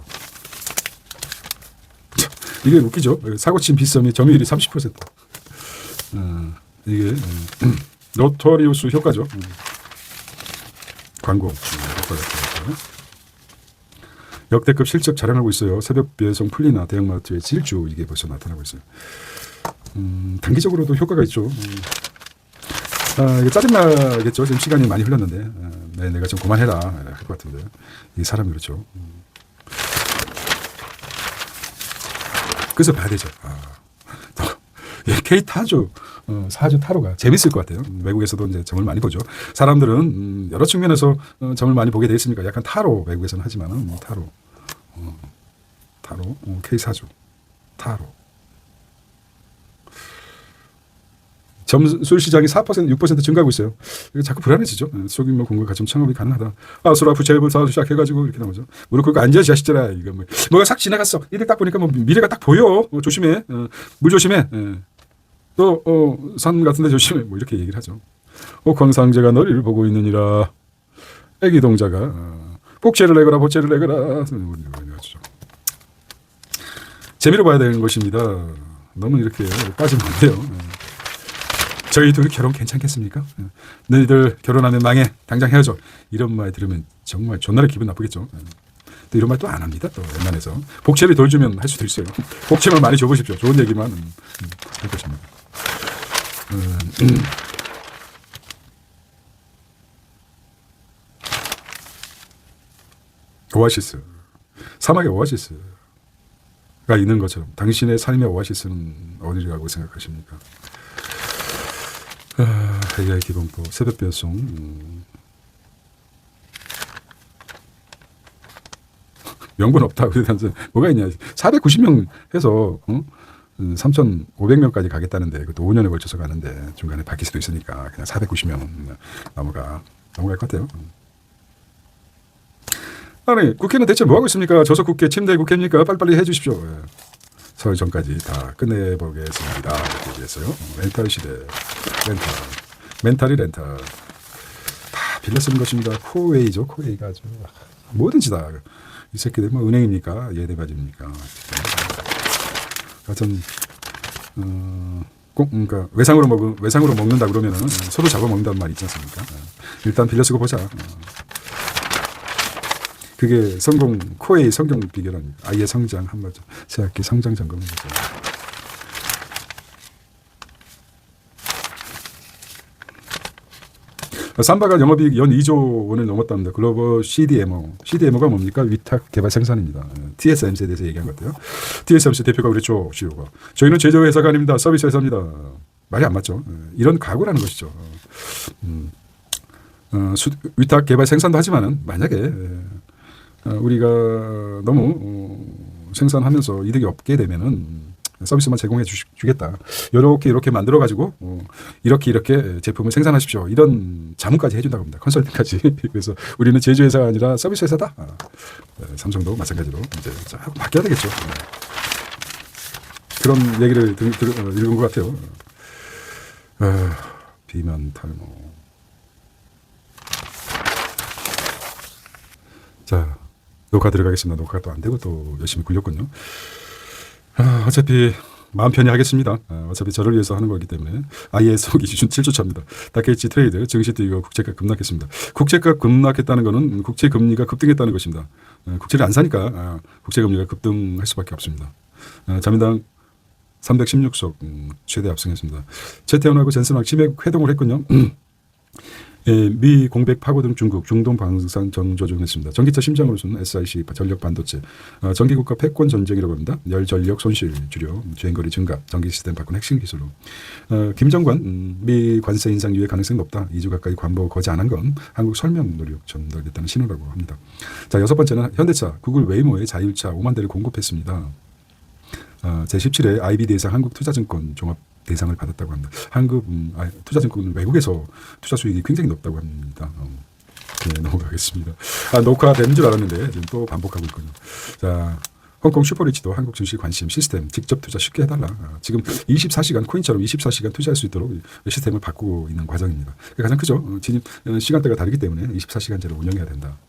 이게 웃기죠. 사고침 비썸이 점유율이 30%. 이게 노토리우스 효과죠. 광고 효과가 역대급 실적 자랑하고 있어요. 새벽 배송 풀리나 대형마트의 질주 이게 벌써 나타나고 있어요. 단기적으로도 효과가 있죠. 이게 짜증나겠죠. 지금 시간이 많이 흘렀는데 내가 좀 그만해라 할 것 같은데 이 사람이 그렇죠. 그래서 봐야 되죠. 예, K타조, 4주 타로가 재밌을 것 같아요. 외국에서도 이제 점을 많이 보죠. 사람들은 여러 측면에서 점을 많이 보게 돼 있으니까 약간 타로 외국에서는 하지만은 타로, K4조, 타로. 점술 시장이 4%, 6% 증가하고 있어요. 이거 자꾸 불안해지죠. 소규모 공급 가점 창업이 가능하다. 아수라 부채를 사서 시작해가지고 이렇게 나오죠. 무릎 꿇고 앉아 자식들아. 이거 뭐가 싹 지나갔어. 이들 딱 보니까 뭐 미래가 딱 보여. 조심해. 물 조심해. 또 산 같은데 조심해. 뭐 이렇게 얘기를 하죠. 옥황상제가 너를 보고 있느니라. 애기 동자가 복제를 내거라 복제를 내거라. 재미로 봐야 되는 것입니다. 너무 이렇게 빠지면 안 돼요. 저희 둘이 결혼 괜찮겠습니까? 너희들 결혼하면 망해. 당장 헤어져. 이런 말 들으면 정말 존나게 기분 나쁘겠죠. 또 이런 말 또 안 합니다. 또 웬만해서. 복채를 덜 주면 할 수도 있어요. 복채만 많이 줘보십시오. 좋은 얘기만 할 것입니다. 오아시스. 사막의 오아시스가 있는 것처럼 당신의 삶의 오아시스는 어디라고 생각하십니까? AI 기본법, 새벽 배송, 명분 없다. 뭐가 있냐. 490명 해서 3,500명까지 가겠다는데 그것도 5년에 걸쳐서 가는데 중간에 바뀔 수도 있으니까 그냥 490명 넘어갈 것 같아요. 아니 국회는 대체 뭐하고 있습니까? 저속 국회, 침대 국회입니까? 빨리빨리 해 주십시오. 설 전까지 다 끝내보겠습니다. 이렇게 얘기했어요. 렌탈 시대. 멘탈이 렌탈. 다 빌려 쓰는 것입니다. 코웨이죠. 코웨이가 아주 뭐든지 다. 이 새끼들 뭐 은행입니까? 예대바지입니까? 하여튼 꼭 그러니까 외상으로 먹는다 그러면은 서로 잡아먹는다는 말이 있지 않습니까? 일단 빌려 쓰고 보자. 그게 성공 코웨이 성경 비결은 아이의 성장 한마디 새학기 성장 점검입니다. 삼바가 영업이익 연 2조 원을 넘었답니다. 글로벌 CDMO가 뭡니까? 위탁 개발 생산입니다. TSMC에 대해서 얘기한 것 같아요. TSMC 대표가 그랬죠. CEO가. 저희는 제조회사가 아닙니다. 서비스 회사입니다. 말이 안 맞죠. 이런 각오라는 것이죠. 위탁 개발 생산도 하지만은 만약에 우리가 너무 생산하면서 이득이 없게 되면은 서비스만 제공해 주겠다. 이렇게 만들어 가지고 이렇게 제품을 생산하십시오. 이런 자문까지 해준다고 합니다. 컨설팅까지. 그래서 우리는 제조회사가 아니라 서비스 회사다. 삼성도 마찬가지로 이제 바뀌어야 되겠죠. 그런 얘기를 읽은 것 같아요. 비만 탈모. 자, 녹화 들어가겠습니다. 녹화가 또 안 되고 또 열심히 굴렸군요. 어차피 마음 편히 하겠습니다. 어차피 저를 위해서 하는 거기 때문에 ISO 기준 7주 차입니다. 다케이치 트레이드 증시 뛰고 국채값 급락했습니다. 국채값 급락했다는 것은 국채 금리가 급등했다는 것입니다. 국채를 안 사니까 국채 금리가 급등할 수밖에 없습니다. 자민당 316석 최대 압승했습니다. 최태원하고 젠슨하고 치맥 회동을 했군요. 미 공백 파고든 중국 중동 방산 정조준했습니다. 전기차 심장으로서는 SIC 전력 반도체 전기국가 패권 전쟁이라고 합니다. 열 전력 손실 줄여 주행거리 증가 전기 시스템 바꾼 핵심 기술로 김정관 미 관세 인상 유예 가능성이 높다. 2주 가까이 관보 거지 안 한 건 한국 설명 노력 전달됐다는 신호라고 합니다. 자, 여섯 번째는 현대차 구글 웨이모의 자율차 5만 대를 공급했습니다. 제17회 IB 대상 한국투자증권 종합 대상을 받았다고 합니다. 투자증권은 외국에서 투자 수익이 굉장히 높다고 합니다. 네, 넘어가겠습니다. 녹화된 줄 알았는데 지금 또 반복하고 있군요. 자, 홍콩 슈퍼리치도 한국 증시 관심 시스템 직접 투자 쉽게 해달라. 지금 24시간 코인처럼 24시간 투자할 수 있도록 시스템을 바꾸고 있는 과정입니다. 가장 크죠. 진입 시간대가 다르기 때문에 24시간제로 운영해야 된다.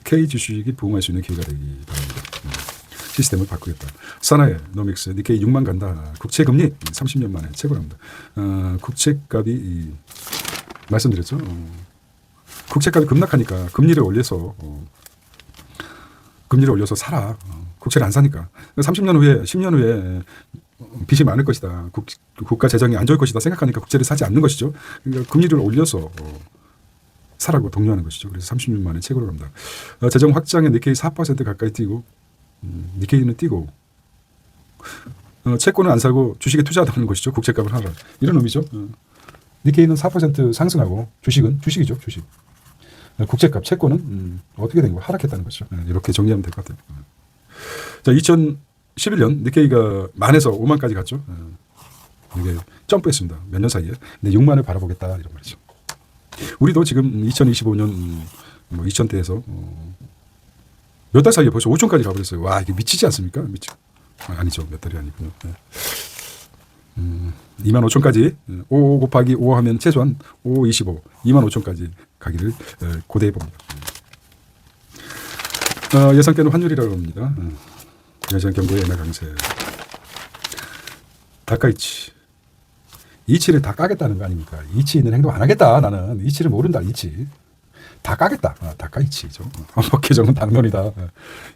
K 주식이 부응할 수 있는 기회가 되기 바랍니다. 시스템을 바꾸겠다. 사나이 노믹스 니케이 6만 간다. 국채금리 30년 만에 최고랍니다. 국채값이 말씀드렸죠. 국채값이 급락하니까 금리를 올려서 사라. 국채를 안 사니까. 30년 후에 10년 후에 빚이 많을 것이다. 국가 재정이 안 좋을 것이다 생각하니까 국채를 사지 않는 것이죠. 그러니까 금리를 올려서 사라고 독려하는 것이죠. 그래서 30년 만에 최고로 갑니다. 재정 확장에 니케이 4% 가까이 뛰고 니케이는 뛰고 채권은 안 사고 주식에 투자하는 것이죠. 국채값을 하라. 이런 의미죠. 니케이는 4% 상승하고 주식이죠. 주식. 국채값, 채권은 어떻게 된 거야? 하락했다는 거죠. 이렇게 정리하면 될 것 같아요. 자, 2011년 니케이가 만에서 5만까지 갔죠. 이게 점프했습니다. 몇 년 사이에. 근데 6만을 바라보겠다 이런 말이죠. 우리도 지금 2025년 2000대에서 몇 달 사이에 벌써 5천까지 가버렸어요. 와, 이게 미치지 않습니까? 아니죠. 몇 달이 아니군요. 2만 5천까지 5 곱하기 5 하면 최소한 5, 25, 2만 5천까지 가기를 고대해 봅니다. 예상가는 환율이라고 합니다. 예상 경고의 엔화 강세. 다카이치. 이치를 다 까겠다는 거 아닙니까? 이치 있는 행동 안 하겠다. 나는 이치를 모른다. 이치. 다 까겠다. 다카이치죠. 헌법 개정은 당론이다.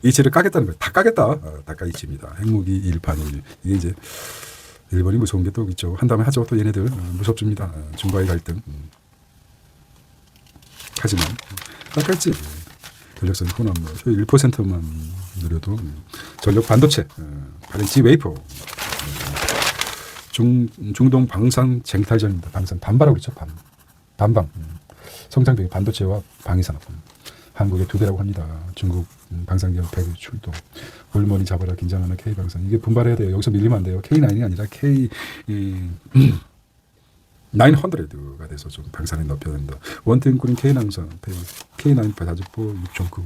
이치를 까겠다는 거예요. 다 까겠다. 다카이치입니다. 핵무기 일반일. 이게 이제 일본이 무서운 게 또 있죠. 한다면 하죠. 또 얘네들 무섭습니다. 중과의 갈등. 하지만 다카이치. 전력선 호남 효율 1%만 누려도 전력 반도체, 바렌지 웨이퍼, 중동 방산 쟁탈전입니다. 방산 반바라고 그랬죠. 반방. 성장적인 반도체와 방위산업. 한국의 두 배라고 합니다. 중국 방산기업 배구 출동. 골머리 잡아라 긴장하는 K방산. 이게 분발해야 돼요. 여기서 밀리면 안 돼요. K9이 아니라 K900가 돼서 좀 방산에 높여야 된다. 원탱크는 K9산, K9 배사주포 6.9.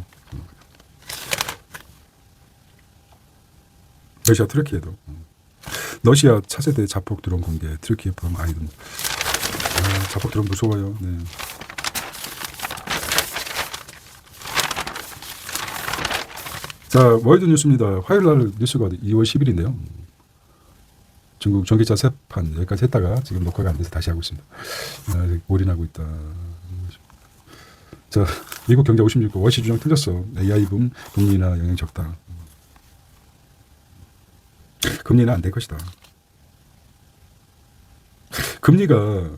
러시아 트르키에도 러시아 차세대 자폭 드론 공개. 트르키에 포함 아이든. 자폭 드론 무서워요. 네. 자, 월드 뉴스입니다. 화요일 날 뉴스가 2월 10일인데요. 중국 전기차 세판 여기까지 했다가 지금 녹화가 안 돼서 다시 하고 있습니다. 올인하고 있다. 자, 미국 경제 56고 월시 주장 틀렸어. AI 붐, 금리나 영향 적다. 금리는 안 될 것이다. 금리가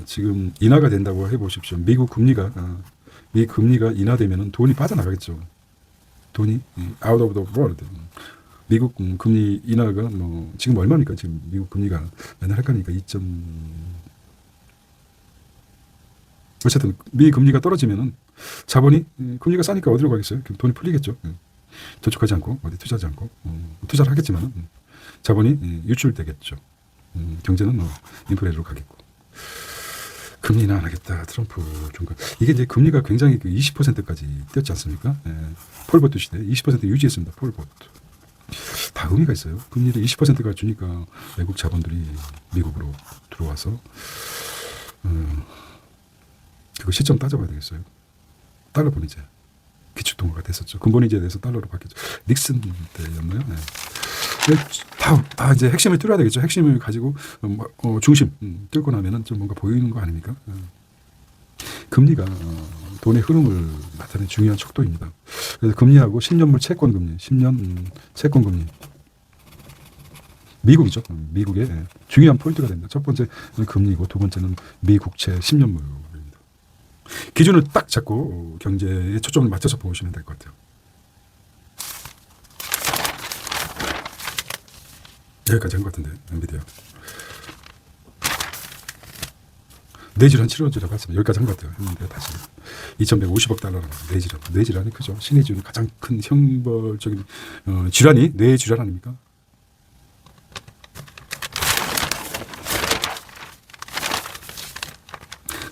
지금 인하가 된다고 해보십시오. 미국 금리가 인하되면 돈이 빠져나가겠죠. 돈이 out of the world. 미국 금리 인하가 지금 얼마입니까? 지금 미국 금리가 맨날 헷갈리니까 어쨌든 미 금리가 떨어지면은 자본이 금리가 싸니까 어디로 가겠어요? 돈이 풀리겠죠. 저축하지 않고 어디 투자하지 않고 투자를 하겠지만 자본이 유출되겠죠. 경제는 인플레로 가겠고. 금리는 안 하겠다. 트럼프 중간. 이게 이제 금리가 굉장히 20%까지 뛰었지 않습니까? 폴보트 시대 20% 유지했습니다. 폴보트. 다 의미가 있어요. 금리를 20%가 주니까 외국 자본들이 미국으로 들어와서 그거 시점 따져봐야 되겠어요. 달러 본위제 기축통화가 됐었죠. 근본위제에 대해서 달러로 바뀌었죠. 닉슨 때였나요? 네. 다 이제 핵심을 뚫어야 되겠죠. 핵심을 가지고 중심 뚫고 나면은 좀 뭔가 보이는 거 아닙니까? 금리가 돈의 흐름을 나타내는 중요한 척도입니다. 그래서 금리하고 10년물 채권 금리, 10년 채권 금리. 미국이죠. 미국의 중요한 포인트가 됩니다. 첫 번째는 금리고 두 번째는 미국채 10년물입니다. 기준을 딱 잡고 경제에 초점을 맞춰서 보시면 될 것 같아요. 여기까지 한 것 같은데 엔비디아. 뇌질환 치료제라고 했습니다. 여기까지 한 것 같아요. 했는데 다시 2,150억 달러라고. 뇌질환이 크죠. 신의 중 가장 큰 형벌적인 질환이 뇌 질환 아닙니까?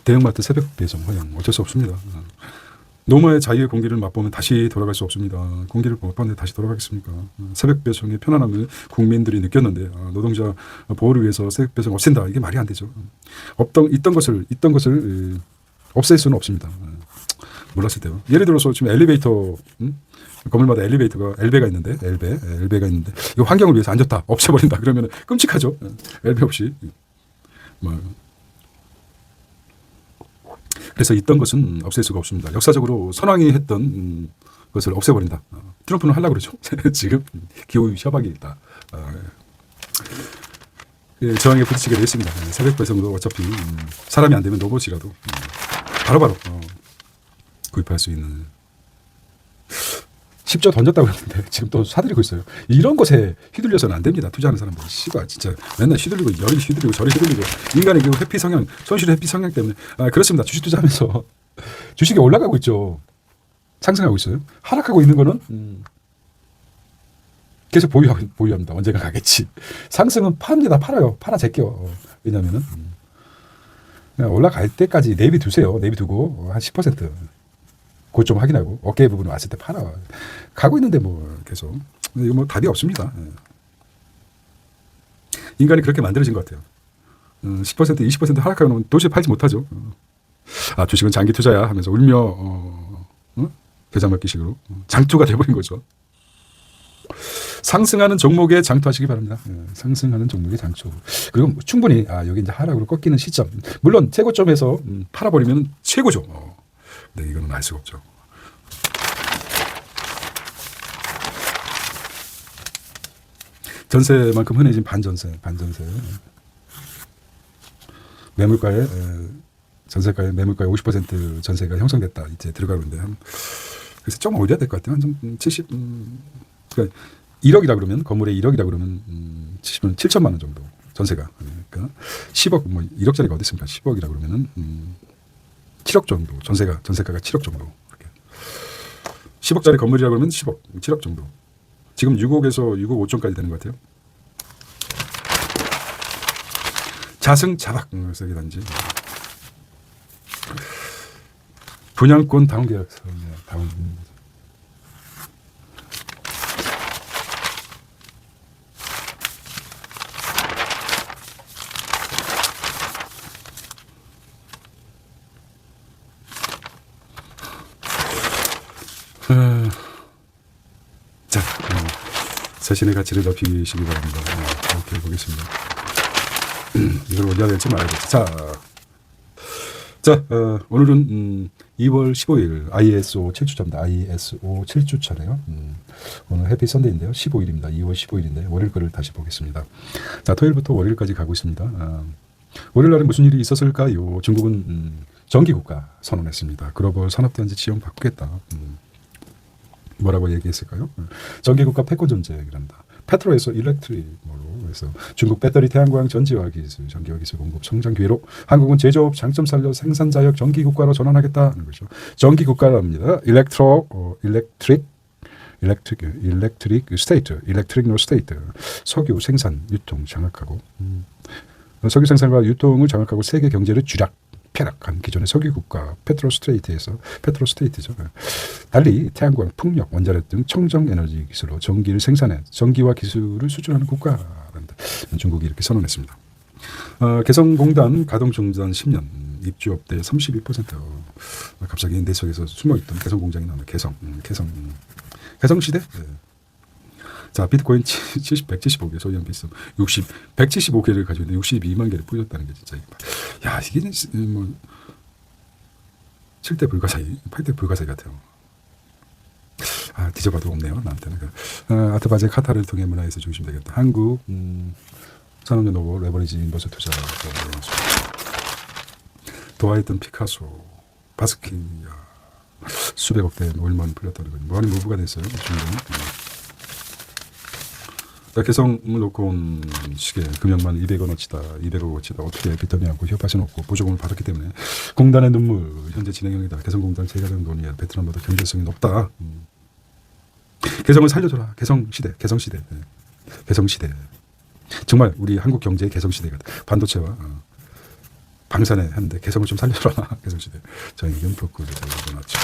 대형마트 새벽 배송 허용 어쩔 수 없습니다. 노마의 자유의 공기를 맛보면 다시 돌아갈 수 없습니다. 공기를 못 봤는데 다시 돌아가겠습니까? 새벽 배송의 편안함을 국민들이 느꼈는데 노동자 보호를 위해서 새벽 배송 없앤다. 이게 말이 안 되죠. 있던 것을 없앨 수는 없습니다. 몰랐을 때요. 예를 들어서 지금 엘리베이터 건물마다 엘베가 있는데 엘베가 있는데 이 환경을 위해서 안 좋다. 없애버린다. 그러면 끔찍하죠. 엘베 없이 그래서 있던 것은 없앨 수가 없습니다. 역사적으로 선왕이 했던 것을 없애버린다. 트럼프는 하려고 그러죠. 지금 기후 협약이 있다. 저항에 부딪히게 됐습니다. 새벽 배송도 어차피 사람이 안 되면 로봇이라도 바로바로 구입할 수 있는 10조 던졌다고 했는데 지금 또 사들이고 있어요. 이런 것에 휘둘려서는 안 됩니다. 투자하는 사람들 씨가 진짜 맨날 휘둘리고 여기 휘둘리고 저리 휘둘리고 인간의 그 회피 성향, 손실 회피 성향 때문에 그렇습니다. 주식 투자하면서 주식이 올라가고 있죠. 상승하고 있어요. 하락하고 있는 거는 계속 보유합니다. 언젠가 가겠지. 상승은 팝니다. 팔아요. 팔아 제껴. 왜냐면은 그냥 올라갈 때까지 내비 두세요. 내비 두고 한 10% 고점 확인하고 어깨 부분 왔을 때 팔아. 가고 있는데 뭐 계속 이거 뭐 답이 없습니다. 인간이 그렇게 만들어진 것 같아요. 10% 20% 하락하면 도저히 팔지 못하죠. 주식은 장기 투자야 하면서 울며 계좌 먹기식으로 장투가 돼버린 거죠. 상승하는 종목에 장투하시기 바랍니다. 상승하는 종목에 장투. 그리고 충분히 여기 이제 하락으로 꺾이는 시점. 물론 최고점에서 팔아버리면 최고죠. 네, 이거는 알 수가 없죠. 전세만큼 흔해진 반전세. 매물가에 전세가에 매물가에 50% 전세가 형성됐다. 이제 들어가고 있는데 그래서 좀 올려야 될 것 같아요. 한 70. 그러니까 1억이라 그러면 건물에 1억이라 그러면 7천만 원 정도 전세가. 그러니까 10억 뭐 1억짜리가 어디 있습니까? 10억이라 그러면은 7억 정도 전세가가 7억 정도. 이렇게. 10억짜리 건물이라 그러면 10억, 7억 정도. 지금 6억에서 6억 5천까지 되는 것 같아요. 자승자박 세계 단지. 분양권 다운 계약서. 다운. 자, 자신의 가치를 높이시기 바랍니다. 이렇게 보겠습니다. 이걸 올려야 될지 말아야 될지. 자, 오늘은 2월 15일 ISO 7주차입니다. ISO 7주차네요. 오늘 해피 선데이인데요. 15일입니다. 2월 15일인데 월요일 거를 다시 보겠습니다. 자, 토요일부터 월요일까지 가고 있습니다. 월요일 날에 무슨 일이 있었을까요? 중국은 전기국가 선언했습니다. 글로벌 산업단지 지형 바꾸겠다. 뭐라고 얘기했을까요? 전기국가 패권전쟁이란다. 페트로에서 일렉트릭으로 해서 중국 배터리 태양광 전지화 기술, 전기화 기술 공급 성장 기회로 한국은 제조업 장점 살려 생산자역 전기국가로 전환하겠다는 거죠. 전기국가랍니다. 일렉트릭 스테이트, 일렉트릭 노 스테이트. 석유 생산, 유통 장악하고 석유 생산과 유통을 장악하고 세계 경제를 폐락한 기존의 석유국가 페트로스테이트죠. 달리 태양광, 풍력, 원자력 등 청정에너지 기술로 전기를 생산해 전기화 기술을 수출하는 국가란다. 중국이 이렇게 선언했습니다. 개성공단 가동중단 10년, 입주업대 32%. 갑자기 내 속에서 숨어있던 개성공장이 나오네. 개성시대? 네. 자, 비트코인 175개 소유한 비썸 175개를 가지고 있는데 62만 개를 뿌렸다는 게 진짜 이게 뭐 7대 불가사의, 8대 불가사의 같아요. 뒤져봐도 없네요. 나한테는. 아트바제 카타를 통해 문화에서 중심되겠다. 한국 산업연 노고 레버리지 인버스 투자 도화했던 피카소 바스키아 수백억 대 얼마나 풀렸다는 거죠. 뭐하니 무브가 됐어요. 개성을 놓고 온 시계 금액만 200원어치다. 200억어치다. 어떻게 비타민하고 협박은 없고 보조금을 받았기 때문에 공단의 눈물 현재 진행형이다. 개성공단 재가동 논의야. 베트남보다 경제성이 높다. 개성을 살려줘라. 개성시대. 정말 우리 한국 경제의 개성시대가 반도체와 방산에 했는데 개성을 좀 살려줘라. 개성시대. 저 의견 복구를 해놨죠.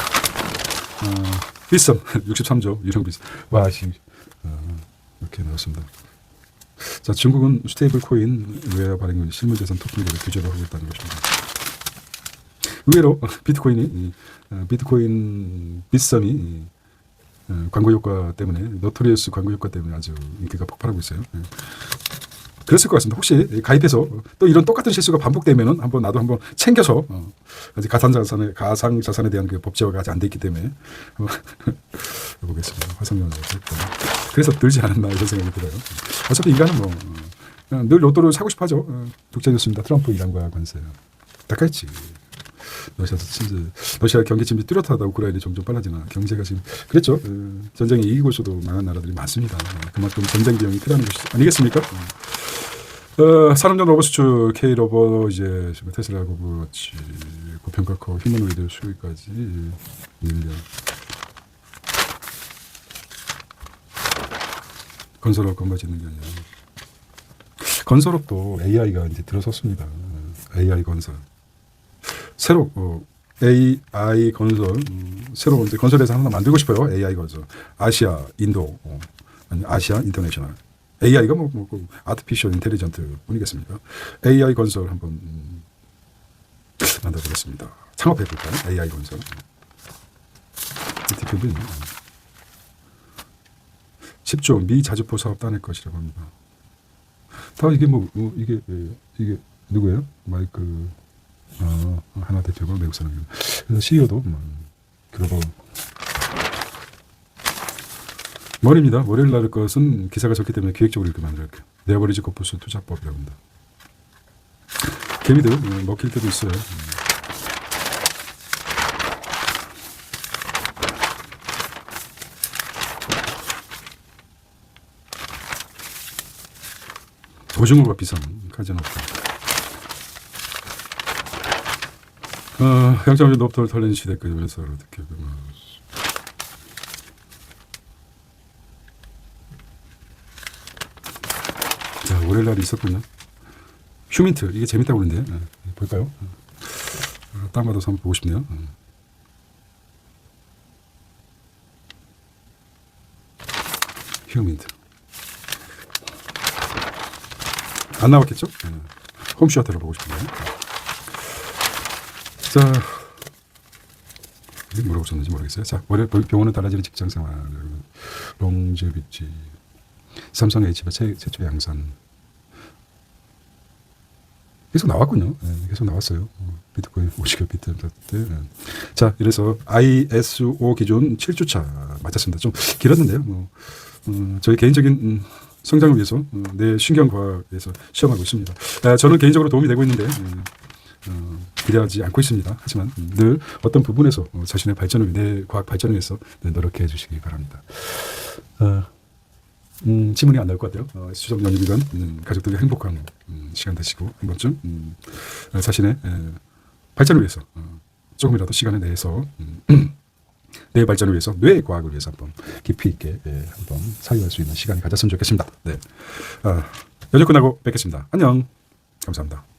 비썸 63조 유령 비썸. 이렇게 나왔습니다. 자, 중국은 스테이블 코인 외화 발행 실물자산 토큰거래 규제를 하고 있다는 것입니다. 의외로 비트코인 비썸이 광고 효과 때문에 노토리어스 광고 효과 때문에 아주 인기가 폭발하고 있어요. 그랬을 것 같습니다. 혹시 가입해서 또 이런 똑같은 실수가 반복되면은 나도 한번 챙겨서 아직 가상자산에 대한 그 법제화가 아직 안 돼 있기 때문에 해보겠습니다. 화성연을 그래서 들지 않았나 이런 생각이 들어요. 어차피 인간은 늘 로또를 사고 싶어하죠. 독재였습니다. 트럼프 이란과 관세 닦아야지. 러시아 경기 침체 뚜렷하다. 우크라이나 점점 빨라지나 경제가 지금 그랬죠. 전쟁에 이기고서도 망한 나라들이 많습니다. 그만큼 전쟁 비용이 크다는 것이 아니겠습니까? 산업용 로봇 수출 K로버 이제 테슬라 고부치 고평가 커 휴머노이드 수요까지 밀려. 건설업 건물 짓는 게 아니라 건설업도 AI가 이제 들어섰습니다. AI 건설 새로 AI 건설 새로 이제 건설회사 하나 만들고 싶어요. AI 건설 아시아 인도 아니 아시아 인터내셔널 AI가 아티피셜 인텔리전트 뿐이겠습니까? AI 건설 한번 만들어보겠습니다. 창업해볼까요? AI 건설. 대표님 10조 미 자주포 사업 따낼 것이라고 합니다. 다 이게 이게 누구예요? 마이크 하나 대표가 외국 사람이에요. 그래서 CEO도 글로벌 머리입니다. 월요일 날 것은 기사가 적기 때문에 기획적으로 이렇게 만들었고요. 네어버리지 코퍼스 투자법이라고 합니다. 개미들 먹힐 때도 있어요. 오징어가 비싼 카지노. 양장을 높돌 털린 시대 끄면서 느껴. 자, 월요일 날이 있었군요. 휴민트 이게 재밌다고 그러는데 볼까요? 딱 봐도 한번 보고 싶네요. 휴민트 안 나왔겠죠? 홈쇼트로 보고 싶네요. 자, 이게 뭐라고 썼는지 모르겠어요. 자, 월요일 병원은 달라지는 직장생활, 롱제비치, 삼성 H바 최초 양산. 계속 나왔군요. 계속 나왔어요. 비트코인 50개 비트 때. 자, 이래서 ISO 기준 7주차 맞았습니다. 좀 길었는데요. 저희 개인적인 성장을 위해서 내 신경과학에서 시험하고 있습니다. 저는 개인적으로 도움이 되고 있는데 기대하지 않고 있습니다. 하지만 늘 어떤 부분에서 자신의 발전을 내 과학 발전을 위해서 노력해 주시기 바랍니다. 지문이 안 나올 것 같아요. 수정 연휴 기간 가족들과 행복한 시간 되시고 한 번쯤 자신의 발전을 위해서 조금이라도 시간을 내서 뇌 발전을 위해서 뇌 과학을 위해서 한번 깊이 있게 한번 사유할 수 있는 시간이 가졌으면 좋겠습니다. 네, 연휴 끝나고 뵙겠습니다. 안녕. 감사합니다.